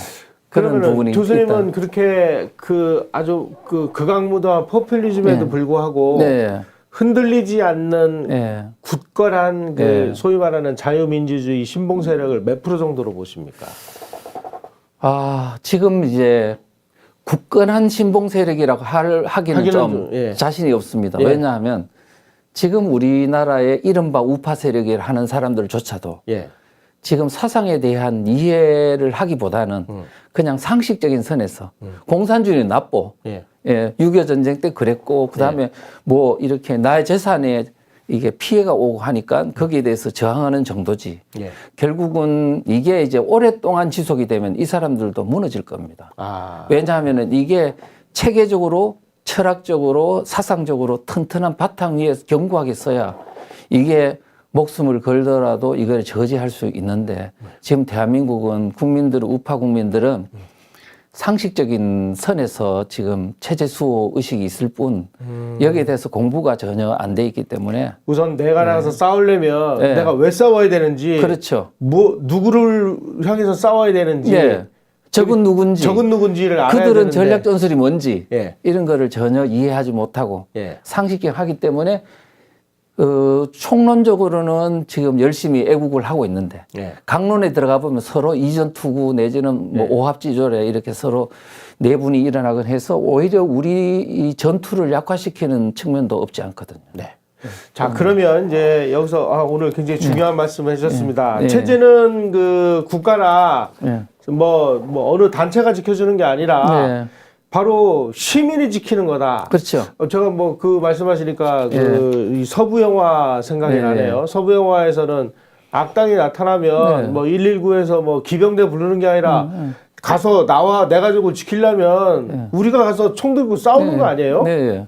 그런 부분이 교수님은 있다. 그렇게 그 아주 그 극악무도한 포퓰리즘에도 네. 불구하고 네. 흔들리지 않는 네. 굳건한 그 네. 소위 말하는 자유민주주의 신봉 세력을 몇 프로 정도로 보십니까? 아, 지금 이제 굳건한 신봉 세력이라고 하기는 좀 예. 자신이 없습니다. 예. 왜냐하면 지금 우리나라의 이른바 우파 세력을 하는 사람들조차도 예. 지금 사상에 대한 이해를 하기보다는 그냥 상식적인 선에서 공산주의는 나빠. 예. 예, 6.25 전쟁 때 그랬고 그다음에 뭐 이렇게 나의 재산에 이게 피해가 오고 하니까 거기에 대해서 저항하는 정도지. 예. 결국은 이게 이제 오랫동안 지속이 되면 이 사람들도 무너질 겁니다. 아. 왜냐하면은 이게 체계적으로 철학적으로 사상적으로 튼튼한 바탕 위에 견고하게 써야 이게 목숨을 걸더라도 이걸 저지할 수 있는데 지금 대한민국은 국민들은 우파 국민들은 상식적인 선에서 지금 체제 수호 의식이 있을 뿐 여기에 대해서 공부가 전혀 안 돼 있기 때문에 우선 내가 나가서 싸우려면 네. 내가 왜 싸워야 되는지, 그렇죠. 뭐 누구를 향해서 싸워야 되는지, 예. 적은 누군지를 알아야 그들은 되는데 전략 전술이 뭔지 예. 이런 거를 전혀 이해하지 못하고 예. 상식적으로 하기 때문에 총론적으로는 지금 열심히 애국을 하고 있는데 예. 강론에 들어가 보면 서로 이전 투구 내지는 뭐 오합지졸에 이렇게 서로 내분이 일어나곤 해서 오히려 우리 이 전투를 약화시키는 측면도 없지 않거든요. 네. 자, 그러면 이제 여기서 오늘 굉장히 중요한 말씀을 해주셨습니다. 네. 체제는 그 국가나 네. 뭐 어느 단체가 지켜주는 게 아니라 네. 바로 시민이 지키는 거다. 그렇죠. 제가 뭐 그 말씀하시니까 이 서부 영화 생각이 네. 나네요. 서부 영화에서는 악당이 나타나면 네. 뭐 119에서 뭐 기병대 부르는 게 아니라 가서 나와 내 가족을 지키려면 우리가 가서 총 들고 싸우는 거 아니에요? 네.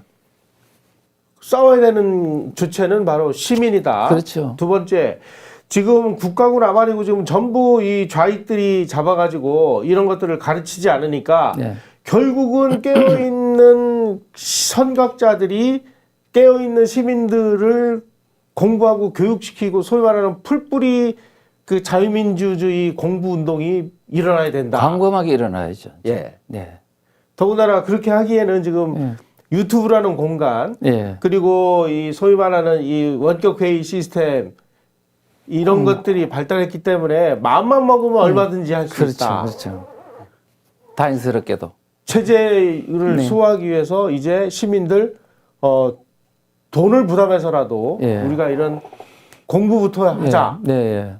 싸워야 되는 주체는 바로 시민이다. 그렇죠. 두 번째, 지금 국가고 나발이고 지금 전부 이 좌익들이 잡아가지고 이런 것들을 가르치지 않으니까 네. 결국은 깨어있는 선각자들이 깨어있는 시민들을 공부하고 교육시키고 소위 말하는 풀뿌리 그 자유민주주의 공부운동이 일어나야 된다. 광범하게 일어나야죠. 예. 네. 더군다나 그렇게 하기에는 지금 유튜브라는 공간, 네. 그리고 이 소위 말하는 이 원격 회의 시스템 이런 것들이 발달했기 때문에 마음만 먹으면 얼마든지 할 수 있다. 그렇죠. 다행스럽게도. 체제를 수호하기 위해서 이제 시민들 돈을 부담해서라도 우리가 이런 공부부터 하자. 네.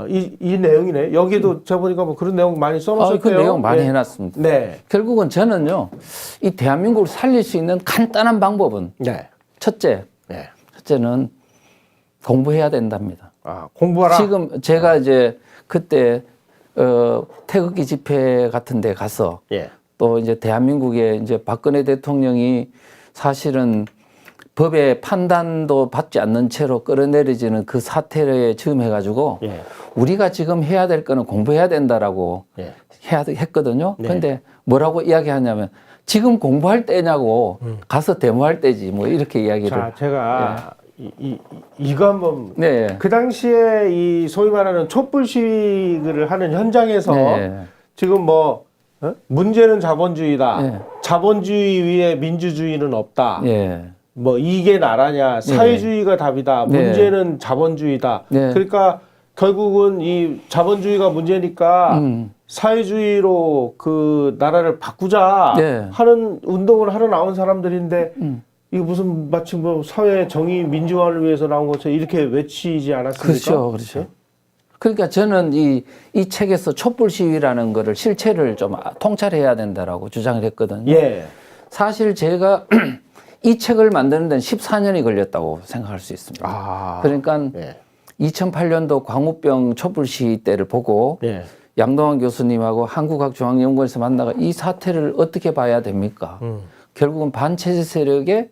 이 내용이네. 여기도 제가 보니까 뭐 그런 내용 많이 써놓으셨대요. 그 내용 많이 해놨습니다. 네. 결국은 저는요, 이 대한민국을 살릴 수 있는 간단한 방법은 첫째는 공부해야 된답니다. 공부하라. 지금 제가 이제 그때 태극기 집회 같은 데 가서 또 이제 대한민국의 이제 박근혜 대통령이 사실은 법의 판단도 받지 않는 채로 끌어내려지는 그 사태에 즈음해가지고 우리가 지금 해야 될 거는 공부해야 된다라고 했거든요. 그런데 뭐라고 이야기하냐면 지금 공부할 때냐고 가서 데모할 때지 뭐 이렇게 이야기를. 자, 제가 이거 한번 그 당시에 이 소위 말하는 촛불 시위를 하는 현장에서 지금 뭐 문제는 자본주의다. 자본주의 위에 민주주의는 없다. 뭐 이게 나라냐? 사회주의가 답이다. 문제는 자본주의다. 그러니까 결국은 이 자본주의가 문제니까 사회주의로 그 나라를 바꾸자 하는 운동을 하러 나온 사람들인데 이거 무슨 마치 뭐 사회 정의 민주화를 위해서 나온 것처럼 이렇게 외치지 않았습니까? 그렇죠. 그러니까 저는 이 책에서 촛불 시위라는 거를 실체를 좀 통찰해야 된다라고 주장을 했거든요. 사실 제가 이 책을 만드는 데는 14년이 걸렸다고 생각할 수 있습니다. 그러니까 2008년도 광우병 촛불 시위 때를 보고 양동환 교수님하고 한국학중앙연구원에서 만나가 이 사태를 어떻게 봐야 됩니까? 결국은 반체제 세력에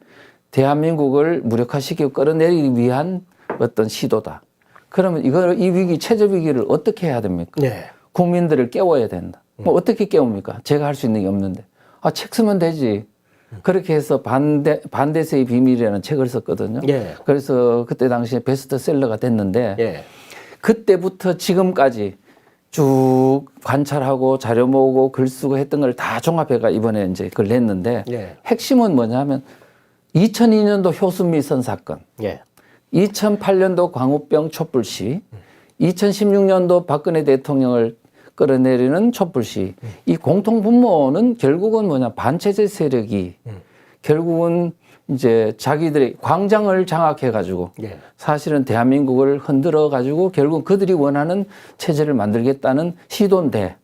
대한민국을 무력화시키고 끌어내리기 위한 어떤 시도다. 그러면 이 위기, 체제 위기를 어떻게 해야 됩니까? 국민들을 깨워야 된다. 뭐 어떻게 깨웁니까? 제가 할 수 있는 게 없는데. 책 쓰면 되지. 그렇게 해서 반대세의 비밀이라는 책을 썼거든요. 그래서 그때 당시에 베스트셀러가 됐는데 그때부터 지금까지 쭉 관찰하고 자료 모으고 글 쓰고 했던 걸 다 종합해가 이번에 이제 글 냈는데 핵심은 뭐냐면 2002년도 효순미선 사건, 2008년도 광우병 촛불 시위, 2016년도 박근혜 대통령을 끌어내리는 촛불 시위. 이 공통 분모는 결국은 뭐냐, 반체제 세력이 결국은 이제 자기들의 광장을 장악해 가지고 사실은 대한민국을 흔들어 가지고 결국 그들이 원하는 체제를 만들겠다는 시도인데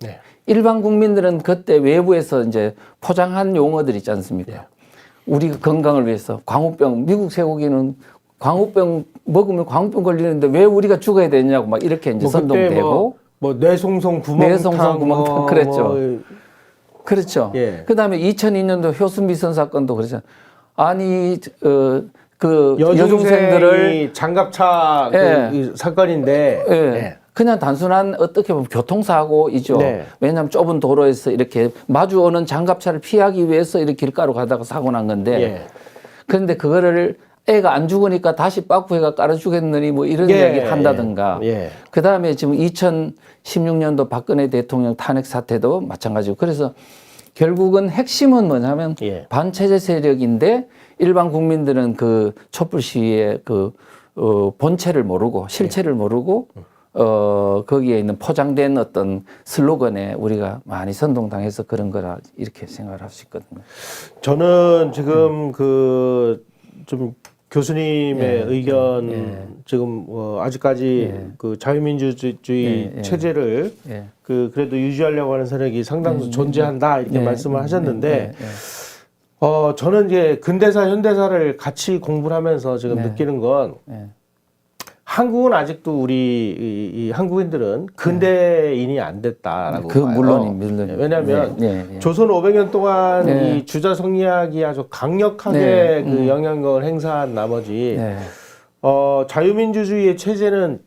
일반 국민들은 그때 외부에서 이제 포장한 용어들 있지 않습니까? 우리 건강을 위해서 광우병, 미국 쇠고기는 광우병 먹으면 광우병 걸리는데 왜 우리가 죽어야 되냐고 막 이렇게 이제 선동되고 뭐 뇌송송 구멍탕 그랬죠. 그렇죠. 그다음에 2002년도 효순미선 사건도 그렇잖아요. 아니 그 여중생들을 장갑차 그 사건인데 그냥 단순한 어떻게 보면 교통사고이죠. 왜냐하면 좁은 도로에서 이렇게 마주오는 장갑차를 피하기 위해서 이렇게 길가로 가다가 사고 난 건데 그런데 그거를 애가 안 죽으니까 다시 빠꾸해가 깔아주겠느니 뭐 이런 이야기 한다든가. 그 다음에 지금 2016년도 박근혜 대통령 탄핵 사태도 마찬가지고. 그래서 결국은 핵심은 뭐냐면 반체제 세력인데 일반 국민들은 그 촛불 시위의 그 본체를 모르고 실체를 모르고 거기에 있는 포장된 어떤 슬로건에 우리가 많이 선동당해서 그런 거라 이렇게 생각을 할 수 있거든요. 저는 지금 그 좀 교수님의 의견 지금 아직까지 그 자유민주주의 체제를 그래도 유지하려고 하는 세력이 상당수 존재한다 이렇게 말씀을 하셨는데 저는 이제 근대사 현대사를 같이 공부를 하면서 지금 느끼는 건 한국은 아직도 우리 이 한국인들은 근대인이 안 됐다라고 봐요. 물론입니다. 왜냐하면 조선 500년 동안 이 주자성리학이 아주 강력하게 그 영향력을 행사한 나머지 자유민주주의의 체제는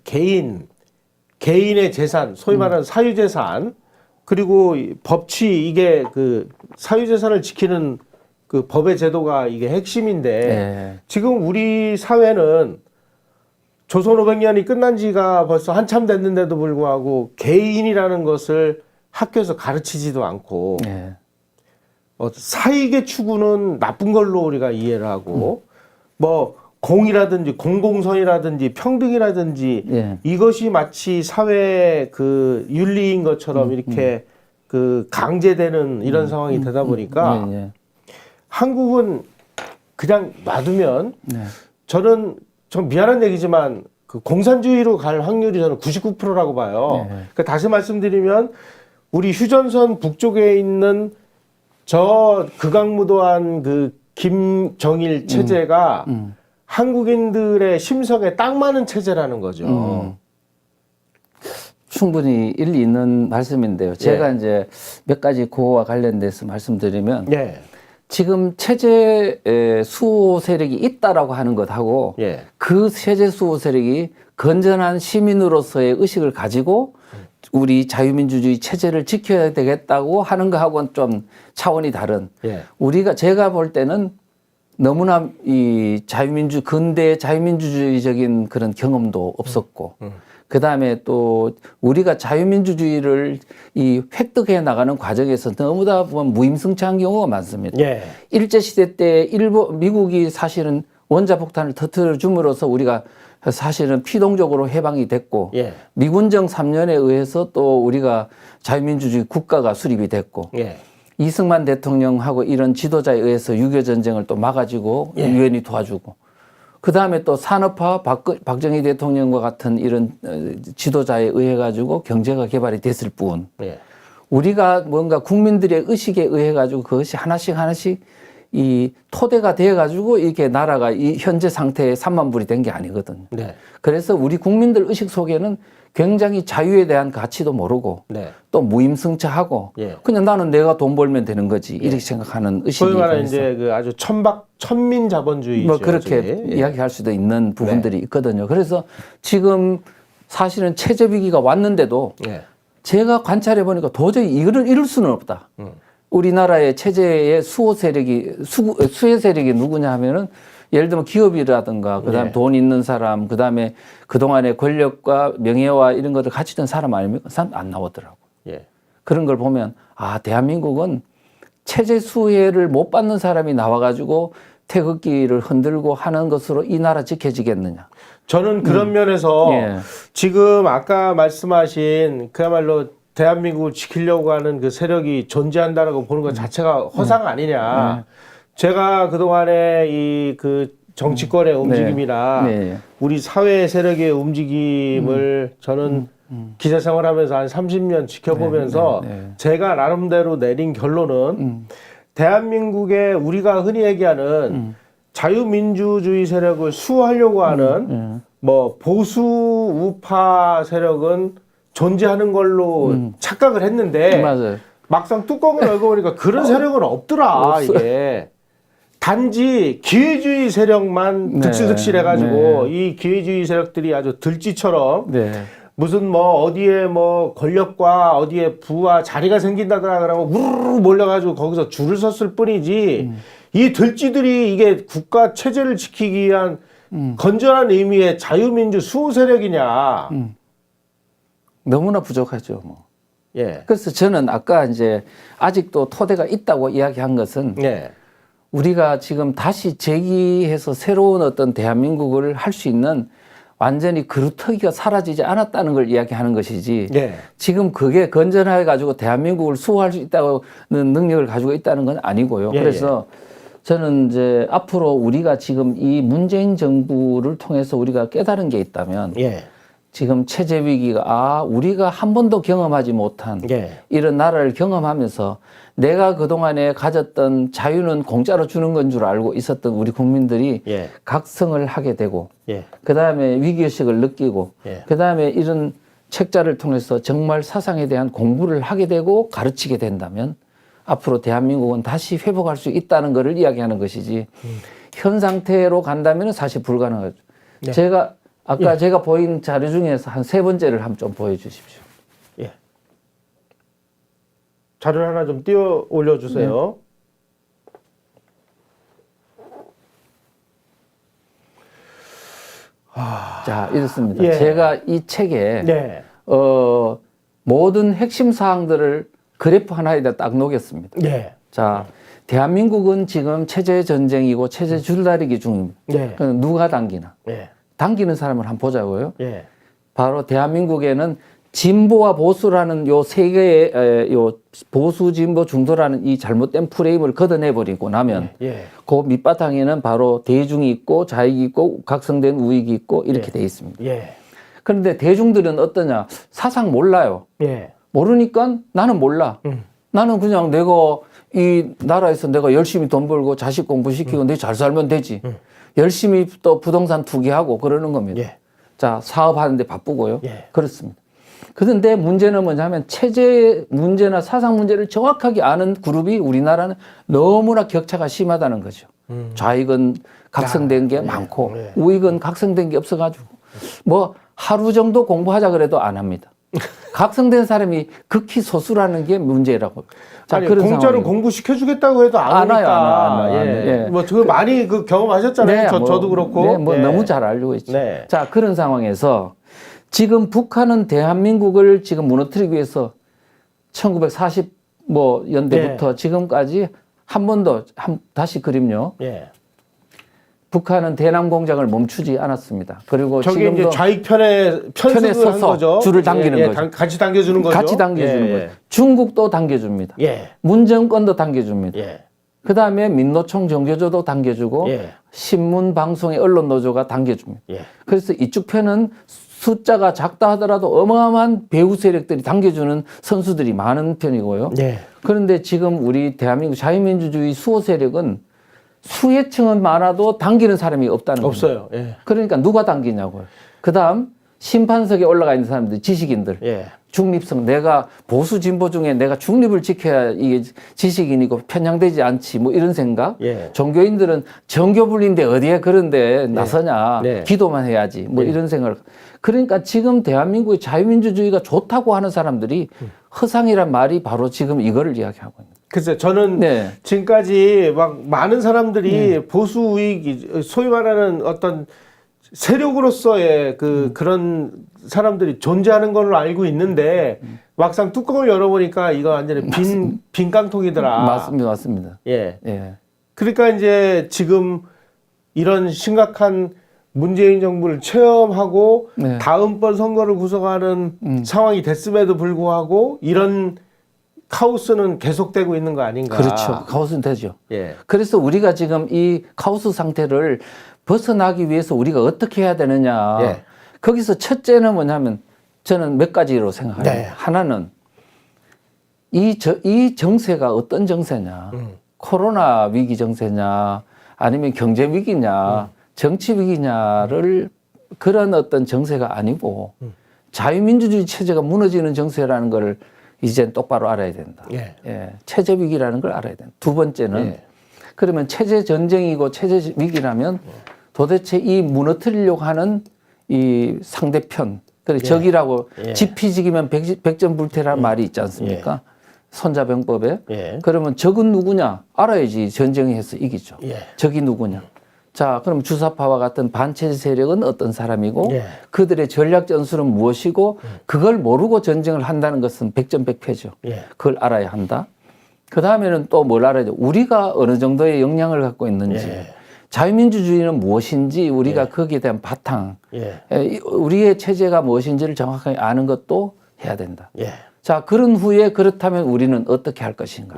개인의 재산, 소위 말하는 사유재산 그리고 법치 이게 그 사유재산을 지키는 그 법의 제도가 이게 핵심인데 지금 우리 사회는 조선 500년이 끝난 지가 벌써 한참 됐는데도 불구하고 개인이라는 것을 학교에서 가르치지도 않고 사익의 추구는 나쁜 걸로 우리가 이해를 하고 뭐 공이라든지 공공선이라든지 평등이라든지 이것이 마치 사회의 그 윤리인 것처럼 이렇게 그 강제되는 이런 상황이 되다 보니까 한국은 그냥 놔두면 저는 좀 미안한 얘기지만 그 공산주의로 갈 확률이 저는 99%라고 봐요. 그러니까 다시 말씀드리면 우리 휴전선 북쪽에 있는 저 극악무도한 그 김정일 체제가 한국인들의 심성에 딱 맞는 체제라는 거죠. 충분히 일리 있는 말씀인데요. 제가 이제 몇 가지 그거와 관련돼서 말씀드리면 지금 체제 수호 세력이 있다라고 하는 것하고 그 체제 수호 세력이 건전한 시민으로서의 의식을 가지고 우리 자유민주주의 체제를 지켜야 되겠다고 하는 거하고는 좀 차원이 다른 제가 볼 때는 너무나 이 근대 자유민주주의적인 그런 경험도 없었고 그다음에 또 우리가 자유민주주의를 이 획득해 나가는 과정에서 너무나 보면 무임승차한 경우가 많습니다. 예. 일제시대 때 미국이 사실은 원자폭탄을 터뜨려 줌으로써 우리가 사실은 피동적으로 해방이 됐고 예. 미군정 3년에 의해서 또 우리가 자유민주주의 국가가 수립이 됐고 예. 이승만 대통령하고 이런 지도자에 의해서 6.25 전쟁을 또 막아주고 예. 유엔이 도와주고 그다음에 또 산업화 박정희 대통령과 같은 이런 지도자에 의해 가지고 경제가 개발이 됐을 뿐 예. 우리가 뭔가 국민들의 의식에 의해 가지고 그것이 하나씩 이 토대가 되어 가지고 이렇게 나라가 이 현재 상태에 3만 불이 된 게 아니거든요. 네. 그래서 우리 국민들 의식 속에는 굉장히 자유에 대한 가치도 모르고 네. 또 무임승차하고 예. 그냥 나는 내가 돈 벌면 되는 거지 이렇게 생각하는 의식이 소위 말하는 이제 그 아주 천민 자본주의죠. 뭐 그렇게 이야기할 수도 있는 부분들이 네. 있거든요. 그래서 지금 사실은 체제 위기가 왔는데도 제가 관찰해 보니까 도저히 이거를 이룰 수는 없다. 우리나라의 체제의 수혜 세력이 누구냐 하면은 예를 들면 기업이라든가 그다음에 돈 있는 사람 그다음에 그동안의 권력과 명예와 이런 것을 갖추던 사람 아닙니까? 안 나오더라고. 예. 그런 걸 보면 아 대한민국은 체제 수혜를 못 받는 사람이 나와가지고 태극기를 흔들고 하는 것으로 이 나라 지켜지겠느냐. 저는 그런 면에서 지금 아까 말씀하신 그야말로 대한민국을 지키려고 하는 그 세력이 존재한다라고 보는 것 자체가 허상 아니냐. 제가 그동안에 이 그 정치권의 움직임이나 우리 사회 세력의 움직임을 저는 기자 생활하면서 한 30년 지켜보면서 제가 나름대로 내린 결론은 대한민국의 우리가 흔히 얘기하는 자유민주주의 세력을 수호하려고 하는 뭐 보수 우파 세력은 존재하는 걸로 착각을 했는데 맞아요. 막상 뚜껑을 열고 보니까 그런 세력은 없더라. 이게 단지 기회주의 세력만 득실득실해가지고 이 기회주의 세력들이 아주 들쥐처럼 무슨 뭐 어디에 뭐 권력과 어디에 부와 자리가 생긴다더라 그러고 우르르 몰려가지고 거기서 줄을 섰을 뿐이지 이 들쥐들이 이게 국가 체제를 지키기 위한 건전한 의미의 자유민주 수호 세력이냐. 너무나 부족하죠, 뭐. 예. 그래서 저는 아까 이제 아직도 토대가 있다고 이야기한 것은 우리가 지금 다시 재기해서 새로운 어떤 대한민국을 할 수 있는 완전히 그루터기가 사라지지 않았다는 걸 이야기하는 것이지 지금 그게 건전해 가지고 대한민국을 수호할 수 있다는 능력을 가지고 있다는 건 아니고요. 그래서 저는 이제 앞으로 우리가 지금 이 문재인 정부를 통해서 우리가 깨달은 게 있다면 지금 체제 위기가 우리가 한 번도 경험하지 못한 이런 나라를 경험하면서 내가 그동안에 가졌던 자유는 공짜로 주는 건 줄 알고 있었던 우리 국민들이 각성을 하게 되고 그다음에 위기의식을 느끼고 그다음에 이런 책자를 통해서 정말 사상에 대한 공부를 하게 되고 가르치게 된다면 앞으로 대한민국은 다시 회복할 수 있다는 것을 이야기하는 것이지 현 상태로 간다면 사실 불가능하죠. 제가 아까 제가 보인 자료 중에서 한 3번째를 한번 좀 보여주십시오. 자료를 하나 좀 띄워 올려주세요. 자, 이렇습니다. 제가 이 책에 모든 핵심 사항들을 그래프 하나에다 딱 녹였습니다. 자, 대한민국은 지금 체제 전쟁이고 체제 줄다리기 중입니다. 누가 당기나? 당기는 사람을 한번 보자고요. 바로 대한민국에는 진보와 보수라는 요 세 개의 요 보수, 진보, 중도라는 이 잘못된 프레임을 걷어내버리고 나면 그 밑바탕에는 바로 대중이 있고 자익이 있고 각성된 우익이 있고 이렇게 돼 있습니다. 그런데 대중들은 어떠냐? 사상 몰라요. 모르니까 나는 몰라. 나는 그냥 내가 이 나라에서 내가 열심히 돈 벌고 자식 공부시키고 내 잘 살면 되지. 열심히 또 부동산 투기하고 그러는 겁니다. 자, 사업하는데 바쁘고요. 그렇습니다. 그런데 문제는 뭐냐면 체제 문제나 사상 문제를 정확하게 아는 그룹이 우리나라는 너무나 격차가 심하다는 거죠. 좌익은 각성된 게 많고 우익은 각성된 게 없어가지고 뭐 하루 정도 공부하자 그래도 안 합니다. 각성된 사람이 극히 소수라는 게 문제라고. 자, 아니, 그런 공짜로 상황이고. 공부 시켜주겠다고 해도 안 하니까. 뭐 저 많이 그 경험하셨잖아요. 저도 그렇고. 너무 잘 알고 있죠. 자, 그런 상황에서 지금 북한은 대한민국을 지금 무너뜨리기 위해서 1940년대부터 예. 지금까지 한 번도 다시 그림요. 예. 북한은 대남 공작을 멈추지 않았습니다. 그리고 저게 지금도 이제 좌익 편에 서서 거죠. 줄을 당기는 거죠. 같이 당겨주는 거죠. 같이 당겨주는 거예요. 중국도 당겨줍니다. 예. 문정권도 당겨줍니다. 예. 그 다음에 민노총 정교조도 당겨주고 예. 신문, 방송의 언론 노조가 당겨줍니다. 예. 그래서 이쪽 편은 숫자가 작다 하더라도 어마어마한 배후 세력들이 당겨주는 선수들이 많은 편이고요. 예. 그런데 지금 우리 대한민국 자유민주주의 수호 세력은 수혜층은 많아도 당기는 사람이 없다는 거예요. 없어요. 예. 그러니까 누가 당기냐고요. 그 다음 심판석에 올라가 있는 사람들, 지식인들. 예. 중립성, 내가 보수 진보 중에 내가 중립을 지켜야 이게 지식인이고 편향되지 않지 뭐 이런 생각. 예. 종교인들은 정교불린데 어디에 그런데 나서냐. 네. 기도만 해야지 뭐 이런 생각을. 그러니까 지금 대한민국의 자유민주주의가 좋다고 하는 사람들이 허상이란 말이 바로 지금 이거를 이야기하고 있는. 글쎄, 저는 네. 지금까지 막 많은 사람들이 보수 우익이 소위 말하는 어떤 세력으로서의 그런 사람들이 존재하는 걸로 알고 있는데 막상 뚜껑을 열어보니까 이거 완전히 빈 깡통이더라. 맞습니다. 예. 예. 그러니까 이제 지금 이런 심각한 문재인 정부를 체험하고 네. 다음번 선거를 구성하는 상황이 됐음에도 불구하고 이런 카오스는 계속되고 있는 거 아닌가. 그렇죠. 카오스는 되죠. 예. 그래서 우리가 지금 이 카오스 상태를 벗어나기 위해서 우리가 어떻게 해야 되느냐. 예. 거기서 첫째는 뭐냐면 저는 몇 가지로 생각합니다. 네. 하나는 이 정세가 어떤 정세냐. 코로나 위기 정세냐 아니면 경제 위기냐 정치 위기냐를 그런 어떤 정세가 아니고 자유민주주의 체제가 무너지는 정세라는 걸 이제 똑바로 알아야 된다. 예. 예, 체제 위기라는 걸 알아야 된다. 두 번째는 예. 그러면 체제 전쟁이고 체제 위기라면 도대체 이 무너뜨리려고 하는 이 상대편, 그래 적이라고 지피지기면 백전불태라는 말이 있지 않습니까? 손자병법에. 그러면 적은 누구냐 알아야지 전쟁에 해서 이기죠. 적이 누구냐. 자, 그럼 주사파와 같은 반체제 세력은 어떤 사람이고 그들의 전략 전술은 무엇이고 그걸 모르고 전쟁을 한다는 것은 백전백패죠. 그걸 알아야 한다. 그 다음에는 또 뭘 알아야 돼? 우리가 어느 정도의 역량을 갖고 있는지. 자유민주주의는 무엇인지 우리가 거기에 대한 바탕, 우리의 체제가 무엇인지를 정확하게 아는 것도 해야 된다. 자, 그런 후에 그렇다면 우리는 어떻게 할 것인가.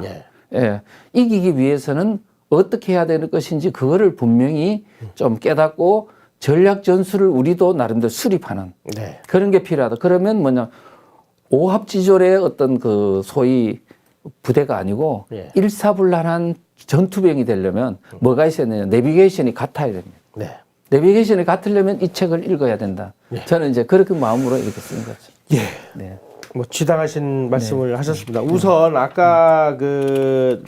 이기기 위해서는 어떻게 해야 되는 것인지 그거를 분명히 좀 깨닫고 전략 전술을 우리도 나름대로 수립하는 그런 게 필요하다. 그러면 뭐냐, 오합지졸의 어떤 그 소위 부대가 아니고 일사불란한 전투병이 되려면 뭐가 있어야 되냐, 내비게이션이 같아야 됩니다. 내비게이션이 같으려면 이 책을 읽어야 된다. 저는 이제 그렇게 마음으로 이렇게 쓴 거죠. 네. 뭐 지당하신 말씀을 하셨습니다. 우선 아까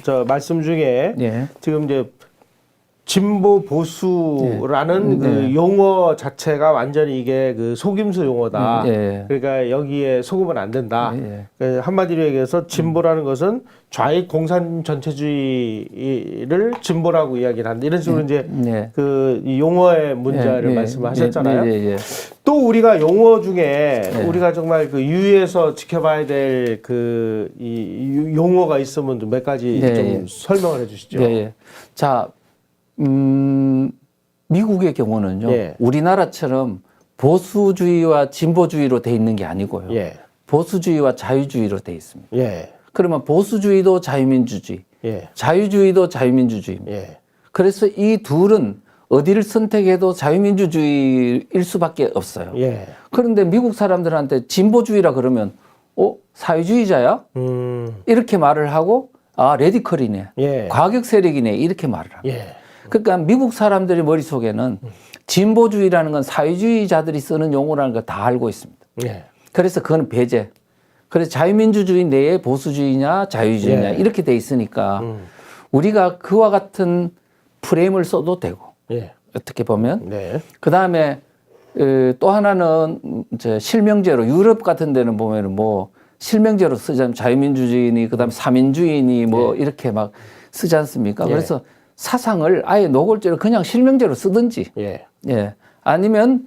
저 말씀 중에 지금 이제 진보 보수라는 그 용어 자체가 완전히 이게 그 속임수 용어다. 그러니까 여기에 속으면 안 된다. 한마디로 얘기해서 진보라는 것은 좌익 공산 전체주의를 진보라고 이야기를 한다. 이런 식으로 이제 그 용어의 문제를 말씀하셨잖아요. 또 우리가 용어 중에 우리가 정말 그 유의해서 지켜봐야 될 그 이 용어가 있으면 좀 몇 가지 좀 설명을 해주시죠. 자. 미국의 경우는요, 우리나라처럼 보수주의와 진보주의로 돼 있는 게 아니고요. 보수주의와 자유주의로 돼 있습니다. 그러면 보수주의도 자유민주주의, 자유주의도 자유민주주의입니다. 그래서 이 둘은 어디를 선택해도 자유민주주의일 수밖에 없어요. 그런데 미국 사람들한테 진보주의라 그러면, 사회주의자야? 이렇게 말을 하고, 아, 레디컬이네. 과격 세력이네. 이렇게 말을 합니다. 그러니까 미국 사람들의 머릿속에는 진보주의라는 건 사회주의자들이 쓰는 용어라는 걸 다 알고 있습니다. 그래서 그건 배제. 그래서 자유민주주의 내에 보수주의냐 자유주의냐 이렇게 돼 있으니까 우리가 그와 같은 프레임을 써도 되고 어떻게 보면 그 다음에 또 하나는 이제 실명제로 유럽 같은 데는 보면은 뭐 실명제로 쓰자면 자유민주주의니 그다음에 사민주의니 뭐 이렇게 막 쓰지 않습니까? 그래서 사상을 아예 노골적으로 그냥 실명제로 쓰든지 아니면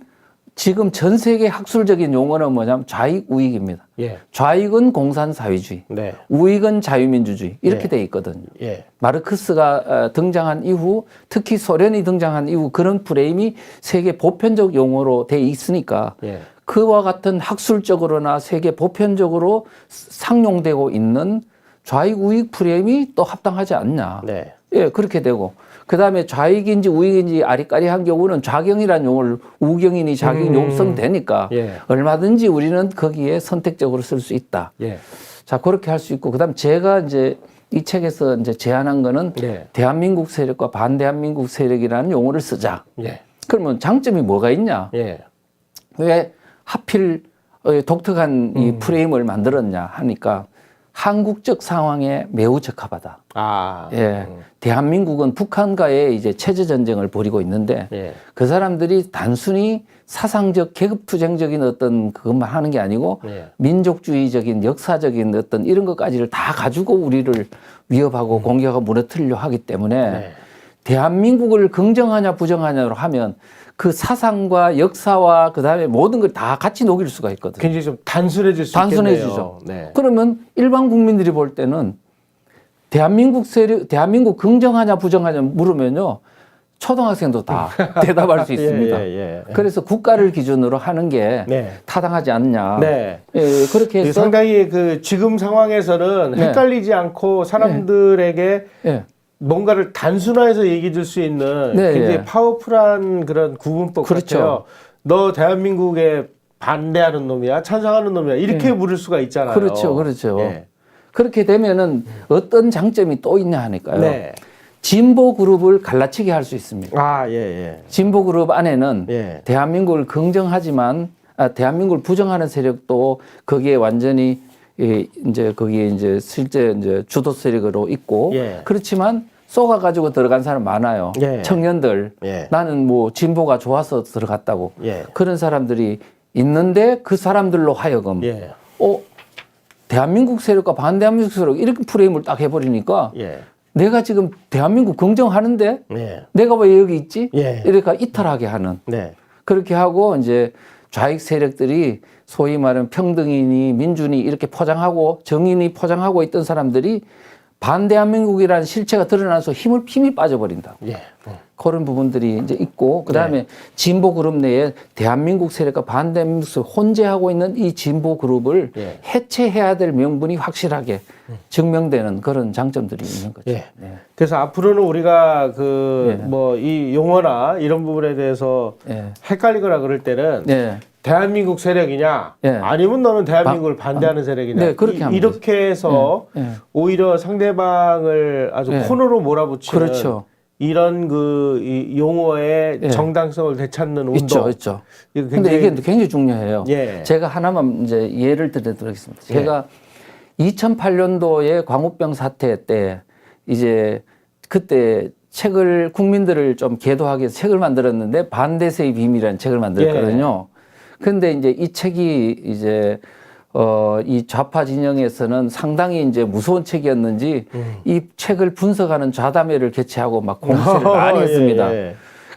지금 전 세계 학술적인 용어는 뭐냐면 좌익 우익입니다. 예. 좌익은 공산사회주의, 네. 우익은 자유민주주의 이렇게 예. 돼 있거든요. 예. 마르크스가 등장한 이후, 특히 소련이 등장한 이후 그런 프레임이 세계 보편적 용어로 돼 있으니까 예. 그와 같은 학술적으로나 세계 보편적으로 상용되고 있는 좌익 우익 프레임이 또 합당하지 않냐. 네. 예, 그렇게 되고. 그 다음에 좌익인지 우익인지 아리까리한 경우는 좌경이라는 용어를 우경이니 좌경이 용성되니까 예. 얼마든지 우리는 거기에 선택적으로 쓸 수 있다. 예. 자, 그렇게 할 수 있고. 그 다음 제가 이제 이 책에서 이제 제안한 거는 네. 대한민국 세력과 반대한민국 세력이라는 용어를 쓰자. 예. 그러면 장점이 뭐가 있냐? 예. 왜 하필 독특한 이 프레임을 만들었냐 하니까 한국적 상황에 매우 적합하다. 아. 예. 대한민국은 북한과의 이제 체제 전쟁을 벌이고 있는데 예. 그 사람들이 단순히 사상적 계급투쟁적인 어떤 그것만 하는 게 아니고 예. 민족주의적인 역사적인 어떤 이런 것까지를 다 가지고 우리를 위협하고 공격하고 무너뜨리려 하기 때문에 네. 대한민국을 긍정하냐 부정하냐로 하면 그 사상과 역사와 그다음에 모든 걸 다 같이 녹일 수가 있거든요. 굉장히 좀 단순해질 수 단순해지죠. 있겠네요. 네. 그러면 일반 국민들이 볼 때는 대한민국 세력, 대한민국 긍정하냐 부정하냐 물으면요. 초등학생도 다 대답할 수 있습니다. 예. 그래서 국가를 기준으로 하는 게 네. 타당하지 않냐. 네. 예, 그렇게 해서 상당히 그 지금 상황에서는 네. 헷갈리지 않고 사람들에게 예, 뭔가를 단순화해서 얘기 줄 수 있는 네, 굉장히 예. 파워풀한 그런 구분법 그렇죠. 같아요. 너 대한민국에 반대하는 놈이야? 찬성하는 놈이야? 이렇게 물을 수가 있잖아요. 그렇죠, 그렇죠. 예. 그렇게 되면은 어떤 장점이 또 있냐 하니까요. 네. 진보 그룹을 갈라치게 할 수 있습니다. 아, 예. 진보 그룹 안에는 예. 대한민국을 긍정하지만 대한민국을 부정하는 세력도 거기에 완전히 이제 거기에 이제 실제 이제 주도 세력으로 있고 예. 그렇지만 쏘가 가지고 들어간 사람 많아요. 예. 청년들 예. 나는 뭐 진보가 좋아서 들어갔다고 예. 그런 사람들이 있는데 그 사람들로 하여금 예. 대한민국 세력과 반대한민국 세력 이렇게 프레임을 딱 해버리니까 예. 내가 지금 대한민국 긍정하는데 예. 내가 왜 여기 있지? 예. 이렇게 이탈하게 하는 네. 그렇게 하고 이제 좌익 세력들이 소위 말하는 평등이니 민주니 이렇게 포장하고 정의니 포장하고 있던 사람들이 반대한민국이라는 실체가 드러나서 힘이 빠져버린다. 예. 그런 부분들이 이제 있고 그다음에 진보 그룹 내에 대한민국 세력과 반대한민국 세력 혼재하고 있는 이 진보 그룹을 해체해야 될 명분이 확실하게 증명되는 그런 장점들이 있는 거죠. 예. 그래서 앞으로는 우리가 뭐 이 용어나 이런 부분에 대해서 헷갈리거나 그럴 때는 대한민국 세력이냐 아니면 너는 대한민국을 반대하는 세력이냐 그렇게 이렇게 해서 오히려 상대방을 아주 코너로 몰아붙이는 그렇죠. 이런 이 용어의 정당성을 되찾는 운동. 있죠. 근데 이게 굉장히 중요해요. 제가 하나만 이제 예를 들어드리겠습니다. 제가 2008년도에 광우병 사태 때 이제 그때 책을 국민들을 좀 계도하기 위해서 책을 만들었는데 반대세의 비밀이라는 책을 만들었거든요. 근데 이제 이 책이 이제 이 좌파 진영에서는 상당히 이제 무서운 책이었는지 이 책을 분석하는 좌담회를 개최하고 막 공세를 많이 했습니다.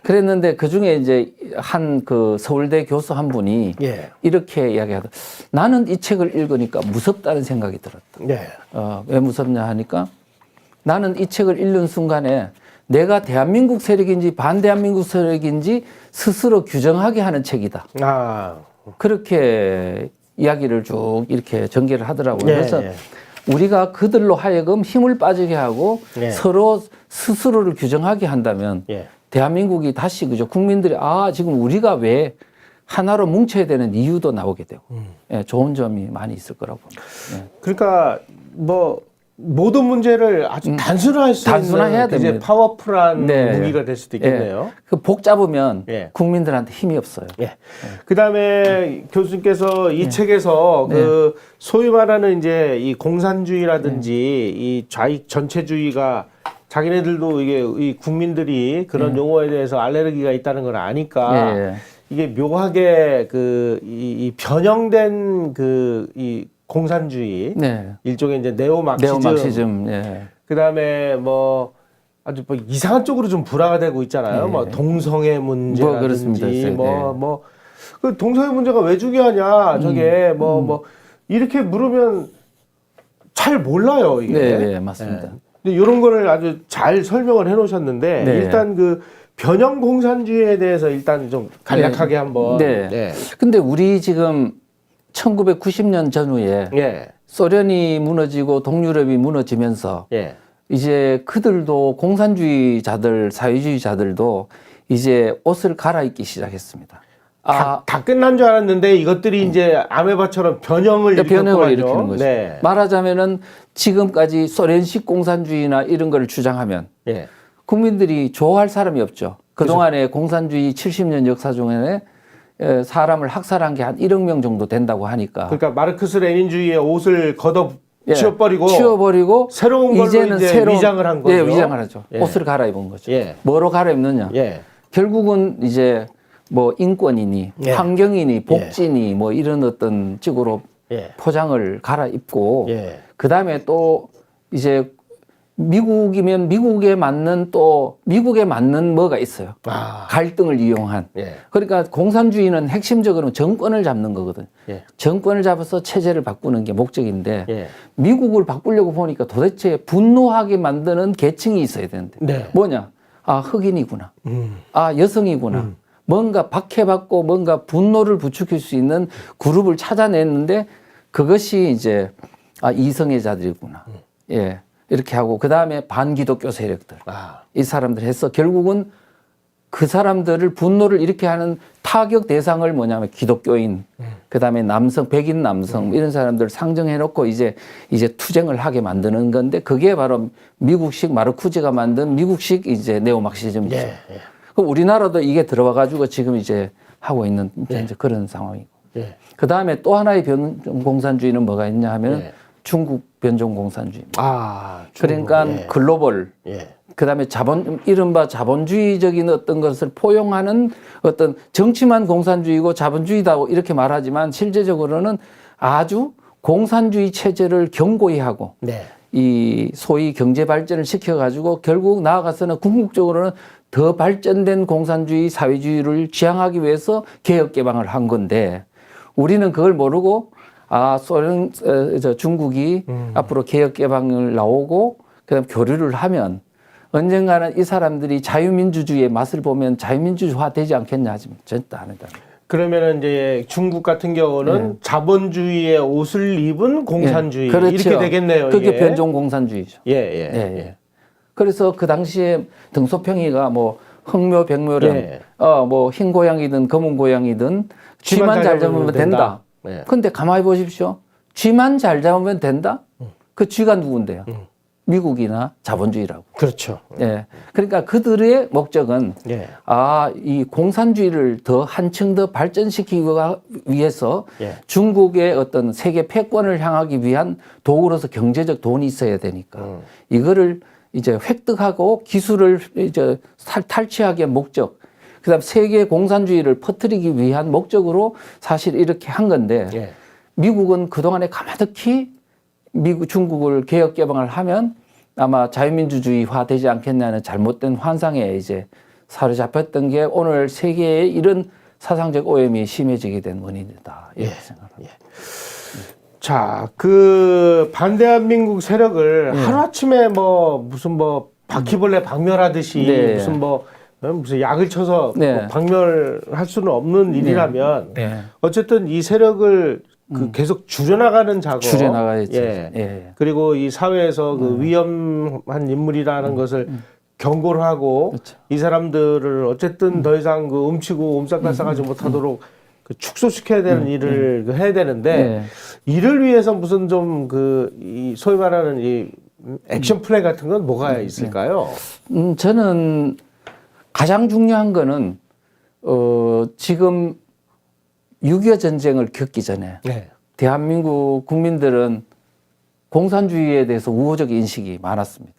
그랬는데 그 중에 이제 한 그 서울대 교수 한 분이 이렇게 이야기하다. 나는 이 책을 읽으니까 무섭다는 생각이 들었다. 왜 무섭냐 하니까 나는 이 책을 읽는 순간에 내가 대한민국 세력인지 반대한민국 세력인지 스스로 규정하게 하는 책이다. 그렇게 이야기를 쭉 이렇게 전개를 하더라고요. 그래서 우리가 그들로 하여금 힘을 빠지게 하고 서로 스스로를 규정하게 한다면 대한민국이 다시 그죠 국민들이 지금 우리가 왜 하나로 뭉쳐야 되는 이유도 나오게 되고 좋은 점이 많이 있을 거라고 봅니다. 그러니까 뭐 모든 문제를 아주 단순화할 수 단순화해야 있는 이제 파워풀한 무기가 될 수도 있겠네요. 그 복잡으면 국민들한테 힘이 없어요. 그다음에 교수님께서 이 책에서 그 소위 말하는 이제 이 공산주의라든지 이 좌익 전체주의가 자기네들도 이게 이 국민들이 그런 용어에 대해서 알레르기가 있다는 걸 아니까 이게 묘하게 이 변형된 이 공산주의 일종의 이제 네오마크시즘 그다음에 뭐 아주 뭐 이상한 쪽으로 좀 불화가 되고 있잖아요. 뭐 동성애 문제라든지 뭐 그 동서의 문제가 왜 중요하냐, 저게 뭐 이렇게 물으면 잘 몰라요, 이게. 네, 맞습니다. 근데 이런 거를 아주 잘 설명을 해 놓으셨는데, 네. 일단 그 변형 공산주의에 대해서 일단 좀 간략하게 한번. 네. 근데 우리 지금 1990년 전후에 소련이 무너지고 동유럽이 무너지면서 이제 그들도 공산주의자들, 사회주의자들도 이제 옷을 갈아입기 시작했습니다. 다 끝난 줄 알았는데 이것들이 이제 아메바처럼 변형을 일으키는 거죠. 말하자면은 지금까지 소련식 공산주의나 이런 걸 주장하면 국민들이 좋아할 사람이 없죠. 그동안에 공산주의 70년 역사 중에 사람을 학살한 게 한 1억 명 정도 된다고 하니까. 그러니까 마르크스 레닌주의의 옷을 치워버리고 새로운 걸로 이제는 이제 위장을 한 거죠. 위장을 하죠. 옷을 갈아입은 거죠. 뭐로 갈아입느냐? 결국은 이제 뭐 인권이니 환경이니 복지니 뭐 이런 어떤 쪽으로 포장을 갈아입고 그다음에 또 이제 미국이면 미국에 맞는 뭐가 있어요. 갈등을 이용한. 그러니까 공산주의는 핵심적으로는 정권을 잡는 거거든. 정권을 잡아서 체제를 바꾸는 게 목적인데 미국을 바꾸려고 보니까 도대체 분노하게 만드는 계층이 있어야 되는데 뭐냐? 아, 흑인이구나. 아, 여성이구나. 뭔가 박해받고 뭔가 분노를 부추길 수 있는 그룹을 찾아냈는데 그것이 이제 이성애자들이구나. 이렇게 하고 그 다음에 반기독교 세력들 이 사람들 해서 결국은 그 사람들을 분노를 일으키게 하는 타격 대상을 뭐냐면 기독교인 그 다음에 남성 백인 남성 이런 사람들 상정해 놓고 이제 투쟁을 하게 만드는 건데 그게 바로 미국식 마르쿠제가 만든 미국식 이제 네오마르크시즘이죠. 그럼 우리나라도 이게 들어와 가지고 지금 이제 하고 있는 이제 그런 상황이고 그 다음에 또 하나의 공산주의는 뭐가 있냐 하면 중국 변종공산주의입니다. 그러니까 글로벌, 그다음에 이른바 자본주의적인 어떤 것을 포용하는 어떤 정치만 공산주의고 자본주의다 이렇게 말하지만 실제적으로는 아주 공산주의 체제를 견고히 하고 이 소위 경제 발전을 시켜가지고 결국 나아가서는 궁극적으로는 더 발전된 공산주의, 사회주의를 지향하기 위해서 개혁 개방을 한 건데 우리는 그걸 모르고 중국이 앞으로 개혁 개방을 나오고 그다음 교류를 하면 언젠가는 이 사람들이 자유민주주의의 맛을 보면 자유민주주의화 되지 않겠냐 하지만 절대 안 한다. 그러면은 이제 중국 같은 경우는 자본주의의 옷을 입은 공산주의 그렇죠. 이렇게 되겠네요. 그게 변종 공산주의죠. 그래서 그 당시에 등소평이가 뭐 흑묘, 백묘령, 뭐 흰 고양이든 검은 고양이든 쥐만 잘 잡으면 된다. 근데 가만히 보십시오. 쥐만 잘 잡으면 된다? 그 쥐가 누군데요? 미국이나 자본주의라고. 그렇죠. 그러니까 그들의 목적은 이 공산주의를 더 한층 더 발전시키기 위해서 중국의 어떤 세계 패권을 향하기 위한 도구로서 경제적 돈이 있어야 되니까 이거를 이제 획득하고 기술을 이제 탈취하기 위한 목적. 그다음 세계 공산주의를 퍼뜨리기 위한 목적으로 사실 이렇게 한 건데 미국은 그동안에 가마득히 중국을 개혁 개방을 하면 아마 자유민주주의화 되지 않겠냐는 잘못된 환상에 이제 사로잡혔던 게 오늘 세계의 이런 사상적 오염이 심해지게 된 원인이다. 이렇게 생각합니다. 자, 그 반대한민국 세력을 하루아침에 무슨 바퀴벌레 박멸하듯이 무슨 약을 쳐서 박멸할 수는 없는 일이라면 어쨌든 이 세력을 계속 줄여나가는 작업, 줄여나가야죠. 그리고 이 사회에서 그 위험한 인물이라는 것을 경고를 하고 이 사람들을 어쨌든 더 이상 그 움치고 옴짝달싹하지 못하도록 축소시켜야 되는 일을 해야 되는데 이를 위해서 무슨 좀 이 소위 말하는 이 액션 플레이 같은 건 뭐가 있을까요? 저는 가장 중요한 거는 지금 6.25 전쟁을 겪기 전에 대한민국 국민들은 공산주의에 대해서 우호적 인식이 많았습니다.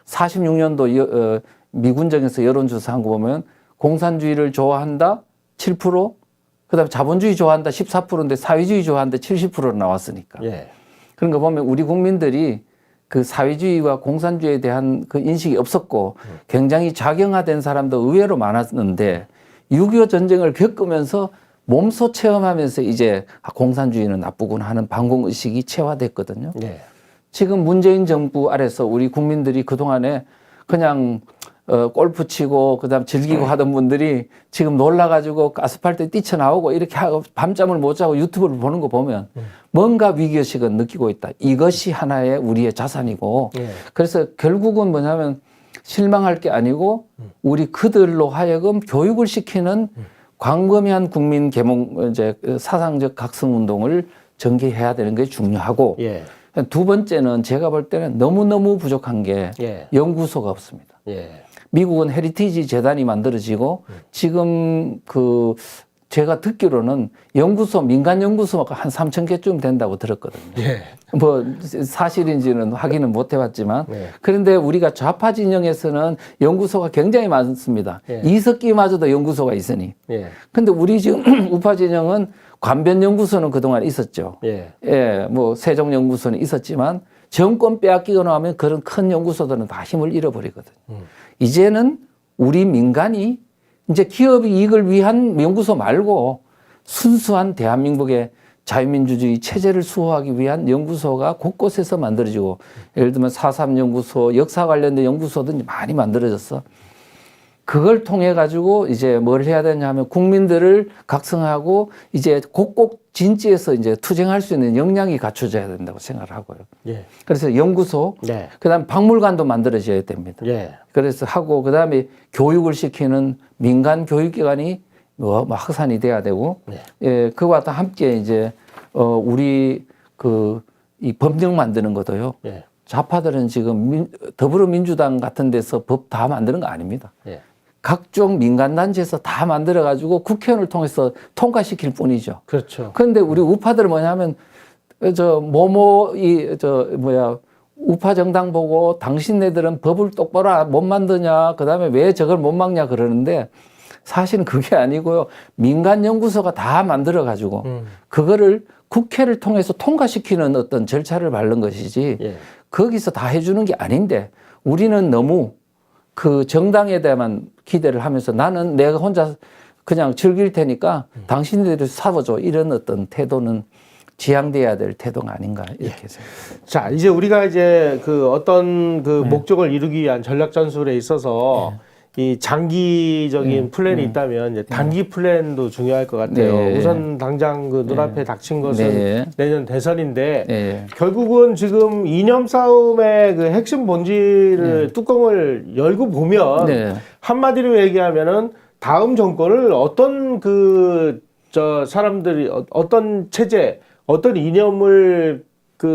46년도 미군정에서 여론조사한 거 보면 공산주의를 좋아한다 7%, 그다음에 자본주의 좋아한다 14%인데 사회주의 좋아한다 70% 나왔으니까. 그런 거 보면 우리 국민들이 그 사회주의와 공산주의에 대한 그 인식이 없었고 굉장히 작용화된 사람도 의외로 많았는데 6.25 전쟁을 겪으면서 몸소 체험하면서 이제 공산주의는 나쁘구나 하는 반공의식이 체화됐거든요. 네. 지금 문재인 정부 아래서 우리 국민들이 그동안에 그냥 골프 치고 그다음 즐기고 하던 분들이 지금 놀라가지고 아스팔트에 뛰쳐나오고 이렇게 하고 밤잠을 못 자고 유튜브를 보는 거 보면 뭔가 위기의식은 느끼고 있다. 이것이 하나의 우리의 자산이고 그래서 결국은 뭐냐면 실망할 게 아니고 우리 그들로 하여금 교육을 시키는 광범위한 국민 계몽 이제 사상적 각성 운동을 전개해야 되는 게 중요하고 예. 두 번째는 제가 볼 때는 너무너무 부족한 게 연구소가 없습니다. 미국은 헤리티지 재단이 만들어지고 지금 제가 듣기로는 연구소, 민간 연구소가 한 3,000개쯤 된다고 들었거든요. 뭐 사실인지는 확인은 못 해봤지만 그런데 우리가 좌파 진영에서는 연구소가 굉장히 많습니다. 이석기마저도 연구소가 있으니. 근데 우리 지금 우파 진영은 관변 연구소는 그동안 있었죠. 뭐 세종연구소는 있었지만 정권 빼앗기고 나면 그런 큰 연구소들은 다 힘을 잃어버리거든요. 이제는 우리 민간이 이제 기업의 이익을 위한 연구소 말고 순수한 대한민국의 자유민주주의 체제를 수호하기 위한 연구소가 곳곳에서 만들어지고 예를 들면 4.3 연구소, 역사 관련된 연구소들이 많이 만들어졌어. 그걸 통해 가지고 이제 뭘 해야 되냐면 국민들을 각성하고 이제 곳곳 진지에서 이제 투쟁할 수 있는 역량이 갖춰져야 된다고 생각을 하고요. 그래서 연구소, 그다음 박물관도 만들어져야 됩니다. 그래서 하고 그다음에 교육을 시키는 민간 교육기관이 뭐 확산이 돼야 되고, 그와 함께 이제 우리 이 법령 만드는 것도요. 좌파들은 지금 더불어민주당 같은 데서 법 다 만드는 거 아닙니다. 각종 민간단체에서 다 만들어가지고 국회의원을 통해서 통과시킬 뿐이죠. 그렇죠. 그런데 우리 우파들은 뭐냐면, 우파 정당 보고 당신네들은 법을 똑바로 못 만드냐, 그 다음에 왜 저걸 못 막냐 그러는데 사실은 그게 아니고요. 민간 연구소가 다 만들어가지고 그거를 국회를 통해서 통과시키는 어떤 절차를 밟는 것이지 거기서 다 해주는 게 아닌데 우리는 너무 그 정당에 대한 기대를 하면서 나는 내가 혼자 그냥 즐길 테니까 당신들이 사줘줘 이런 어떤 태도는 지양돼야 될 태도가 아닌가 이렇게 생각합니다. 자, 이제 우리가 이제 어떤 목적을 이루기 위한 전략 전술에 있어서 이 장기적인 플랜이 있다면 이제 단기 플랜도 중요할 것 같아요. 우선 당장 눈앞에 닥친 것은 내년 대선인데 결국은 지금 이념 싸움의 핵심 본질을 뚜껑을 열고 보면 한마디로 얘기하면은 다음 정권을 어떤 사람들이 어떤 체제, 어떤 이념을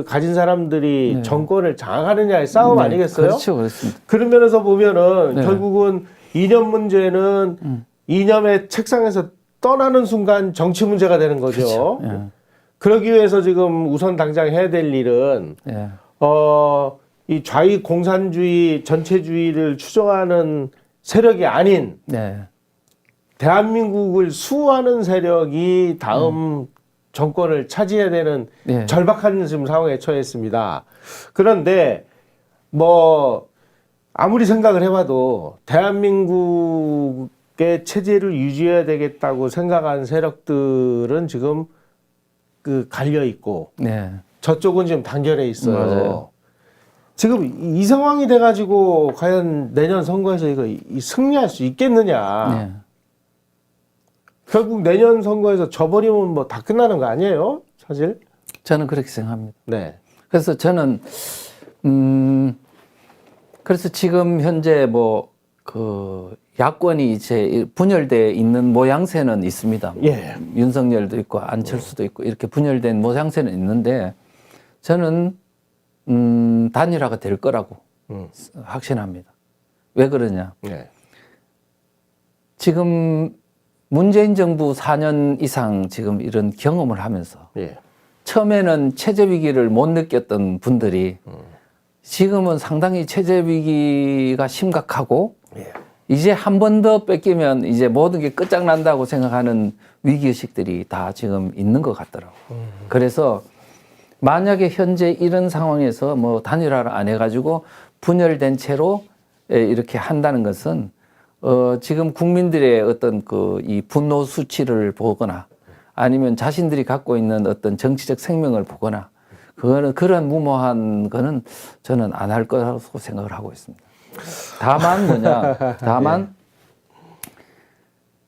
가진 사람들이 정권을 장악하느냐의 싸움 아니겠어요? 그렇죠, 그렇습니다. 그런 면에서 보면은 결국은 이념 문제는 이념의 책상에서 떠나는 순간 정치 문제가 되는 거죠. 그렇죠. 그러기 위해서 지금 우선 당장 해야 될 일은 이 좌익 공산주의 전체주의를 추종하는 세력이 아닌 대한민국을 수호하는 세력이 다음 정권을 차지해야 되는 절박한 지금 상황에 처했습니다. 그런데 뭐 아무리 생각을 해봐도 대한민국의 체제를 유지해야 되겠다고 생각한 세력들은 지금 갈려 있고 저쪽은 지금 단결해 있어요. 맞아요. 지금 이 상황이 돼가지고 과연 내년 선거에서 이거 승리할 수 있겠느냐? 결국 내년 선거에서 져버리면 뭐 다 끝나는 거 아니에요? 사실? 저는 그렇게 생각합니다. 그래서 저는, 그래서 지금 현재 야권이 이제 분열되어 있는 모양새는 있습니다. 윤석열도 있고 안철수도 있고 이렇게 분열된 모양새는 있는데 저는, 단일화가 될 거라고 확신합니다. 왜 그러냐. 지금 문재인 정부 4년 이상 지금 이런 경험을 하면서 처음에는 체제 위기를 못 느꼈던 분들이 지금은 상당히 체제 위기가 심각하고 이제 한 번 더 뺏기면 이제 모든 게 끝장난다고 생각하는 위기의식들이 다 지금 있는 것 같더라고요. 그래서 만약에 현재 이런 상황에서 뭐 단일화를 안 해가지고 분열된 채로 이렇게 한다는 것은 지금 국민들의 어떤 이 분노 수치를 보거나 아니면 자신들이 갖고 있는 어떤 정치적 생명을 보거나 그거는 그런 무모한 거는 저는 안 할 거라고 생각을 하고 있습니다. 다만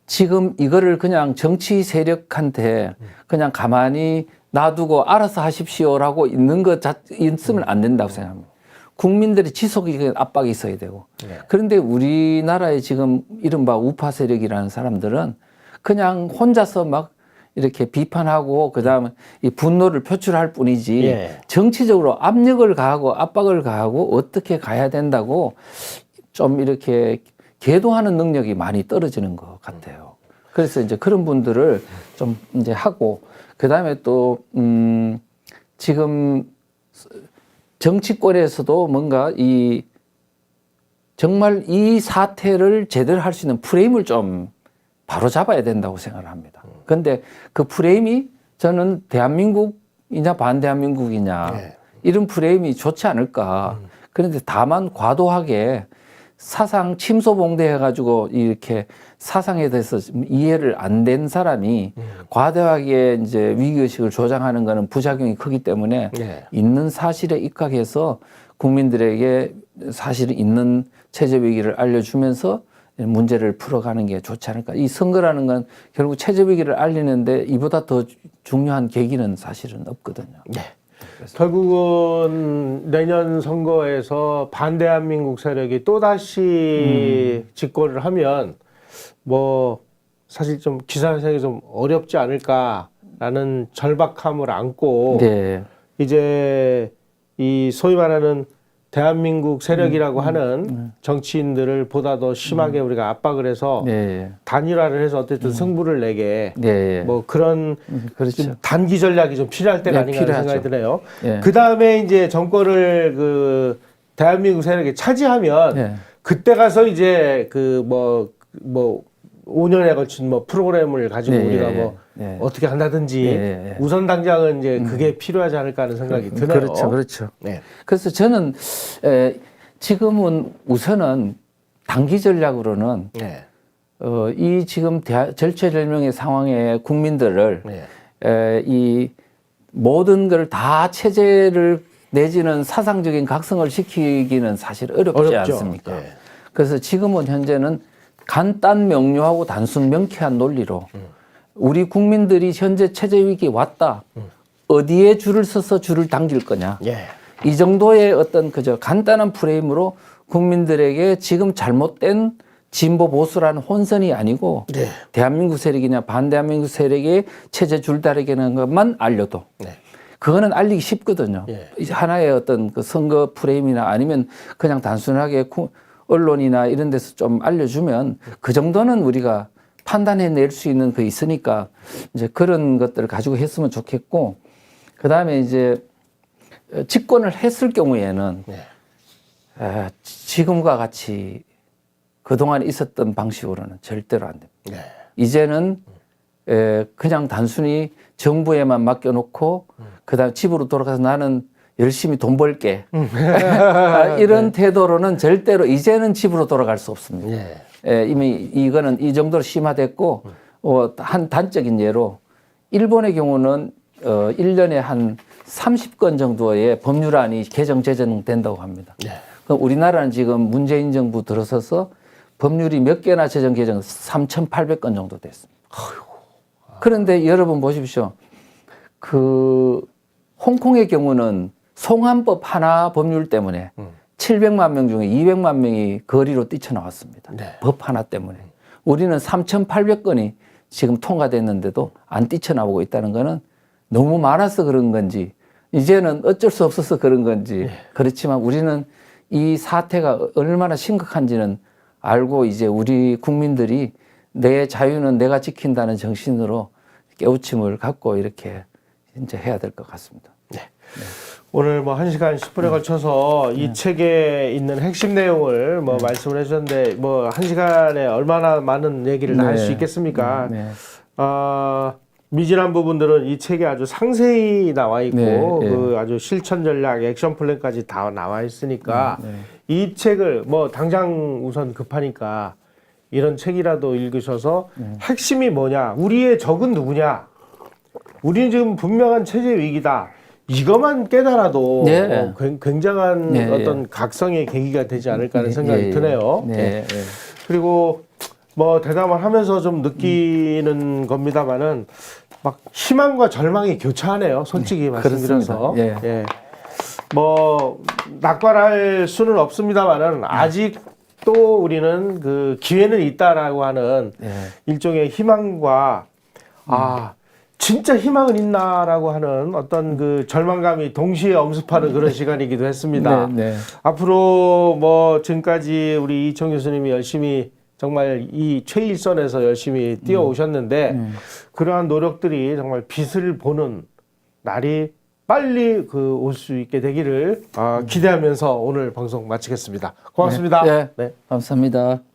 지금 이거를 그냥 정치 세력한테 그냥 가만히 놔두고 알아서 하십시오라고 있는 것 있으면 안 된다고 생각합니다. 국민들의 지속적인 압박이 있어야 되고. 그런데 우리나라의 지금 이른바 우파 세력이라는 사람들은 그냥 혼자서 막 이렇게 비판하고 그다음에 이 분노를 표출할 뿐이지 정치적으로 압력을 가하고 압박을 가하고 어떻게 가야 된다고 좀 이렇게 계도하는 능력이 많이 떨어지는 것 같아요. 그래서 이제 그런 분들을 좀 이제 하고 그다음에 또 지금 정치권에서도 뭔가 정말 이 사태를 제대로 할 수 있는 프레임을 좀 바로 잡아야 된다고 생각을 합니다. 그런데 그 프레임이 저는 대한민국이냐 반대한민국이냐 이런 프레임이 좋지 않을까. 그런데 다만 과도하게 사상 침소봉대해가지고 이렇게 사상에 대해서 이해를 안 된 사람이 과도하게 이제 위기의식을 조장하는 것은 부작용이 크기 때문에 있는 사실에 입각해서 국민들에게 사실 있는 체제 위기를 알려주면서 문제를 풀어가는 게 좋지 않을까. 이 선거라는 건 결국 체제 위기를 알리는데 이보다 더 중요한 계기는 사실은 없거든요. 결국은 내년 선거에서 반대한민국 세력이 또다시 집권을 하면 뭐 사실 좀 기사회생이 좀 어렵지 않을까라는 절박함을 안고 이제 이 소위 말하는 대한민국 세력이라고 하는 정치인들을 보다 더 심하게 우리가 압박을 해서 단일화를 해서 어쨌든 승부를 내게 뭐 그런 그렇죠. 단기 전략이 좀 필요할 때가 아닌가 하는 생각이 드네요. 그 다음에 이제 정권을 그 대한민국 세력이 차지하면 그때 가서 이제 그 뭐 5년에 걸친 뭐 프로그램을 가지고 우리가 뭐 어떻게 한다든지 우선 당장은 이제 그게 필요하지 않을까 하는 생각이 드네요. 그렇죠. 그래서 저는 지금은 우선은 단기 전략으로는 이 지금 절체절명의 상황에 국민들을 이 모든 걸 다 체제를 내지는 사상적인 각성을 시키기는 사실 어렵지 않습니까? 그래서 지금은 현재는 간단 명료하고 단순 명쾌한 논리로 우리 국민들이 현재 체제 위기에 왔다. 어디에 줄을 서서 줄을 당길 거냐. 이 정도의 어떤 그저 간단한 프레임으로 국민들에게 지금 잘못된 진보 보수라는 혼선이 아니고 대한민국 세력이냐 반대한민국 세력의 체제 줄다리기는 것만 알려도 그거는 알리기 쉽거든요. 하나의 어떤 그 선거 프레임이나 아니면 그냥 단순하게 언론이나 이런 데서 좀 알려주면 그 정도는 우리가 판단해낼 수 있는 거 있으니까 이제 그런 것들을 가지고 했으면 좋겠고 그 다음에 이제 집권을 했을 경우에는 지금과 같이 그동안 있었던 방식으로는 절대로 안 됩니다. 이제는 그냥 단순히 정부에만 맡겨놓고 그다음 집으로 돌아가서 나는 열심히 돈 벌게 이런 태도로는 절대로 이제는 집으로 돌아갈 수 없습니다. 이미 이거는 이 정도로 심화됐고 한 단적인 예로 일본의 경우는 1년에 한 30건 정도의 법률안이 개정 제정된다고 합니다. 그럼 우리나라는 지금 문재인 정부 들어서서 법률이 몇 개나 제정 개정 3,800건 정도 됐습니다. 그런데 여러분 보십시오. 그 홍콩의 경우는 송환법 하나 법률 때문에 700만 명 중에 200만 명이 거리로 뛰쳐나왔습니다. 법 하나 때문에. 우리는 3,800건이 지금 통과됐는데도 안 뛰쳐나오고 있다는 거는 너무 많아서 그런 건지 이제는 어쩔 수 없어서 그런 건지 그렇지만 우리는 이 사태가 얼마나 심각한지는 알고 이제 우리 국민들이 내 자유는 내가 지킨다는 정신으로 깨우침을 갖고 이렇게 이제 해야 될 것 같습니다. 오늘 뭐 1시간 10분에 걸쳐서 이 책에 있는 핵심 내용을 뭐 말씀을 해주셨는데 뭐 1시간에 얼마나 많은 얘기를 다 할 수 있겠습니까? 미진한 부분들은 이 책에 아주 상세히 나와 있고 그 아주 실천 전략, 액션 플랜까지 다 나와 있으니까 이 책을 뭐 당장 우선 급하니까 이런 책이라도 읽으셔서 핵심이 뭐냐, 우리의 적은 누구냐, 우리는 지금 분명한 체제 위기다. 이것만 깨달아도 네. 굉장한 네, 어떤 각성의 계기가 되지 않을까 하는 생각이 드네요. 네. 그리고 뭐 대담을 하면서 좀 느끼는 겁니다만은 막 희망과 절망이 교차하네요. 솔직히 말씀드려서. 예. 뭐 낙관할 수는 없습니다만은 아직도 우리는 그 기회는 있다라고 하는 일종의 희망과 진짜 희망은 있나라고 하는 어떤 그 절망감이 동시에 엄습하는 그런 시간이기도 했습니다. 앞으로 뭐 지금까지 우리 이청 교수님이 열심히 정말 이 최일선에서 열심히 뛰어오셨는데 그러한 노력들이 정말 빛을 보는 날이 빨리 올 수 있게 되기를 기대하면서 오늘 방송 마치겠습니다. 고맙습니다. 감사합니다.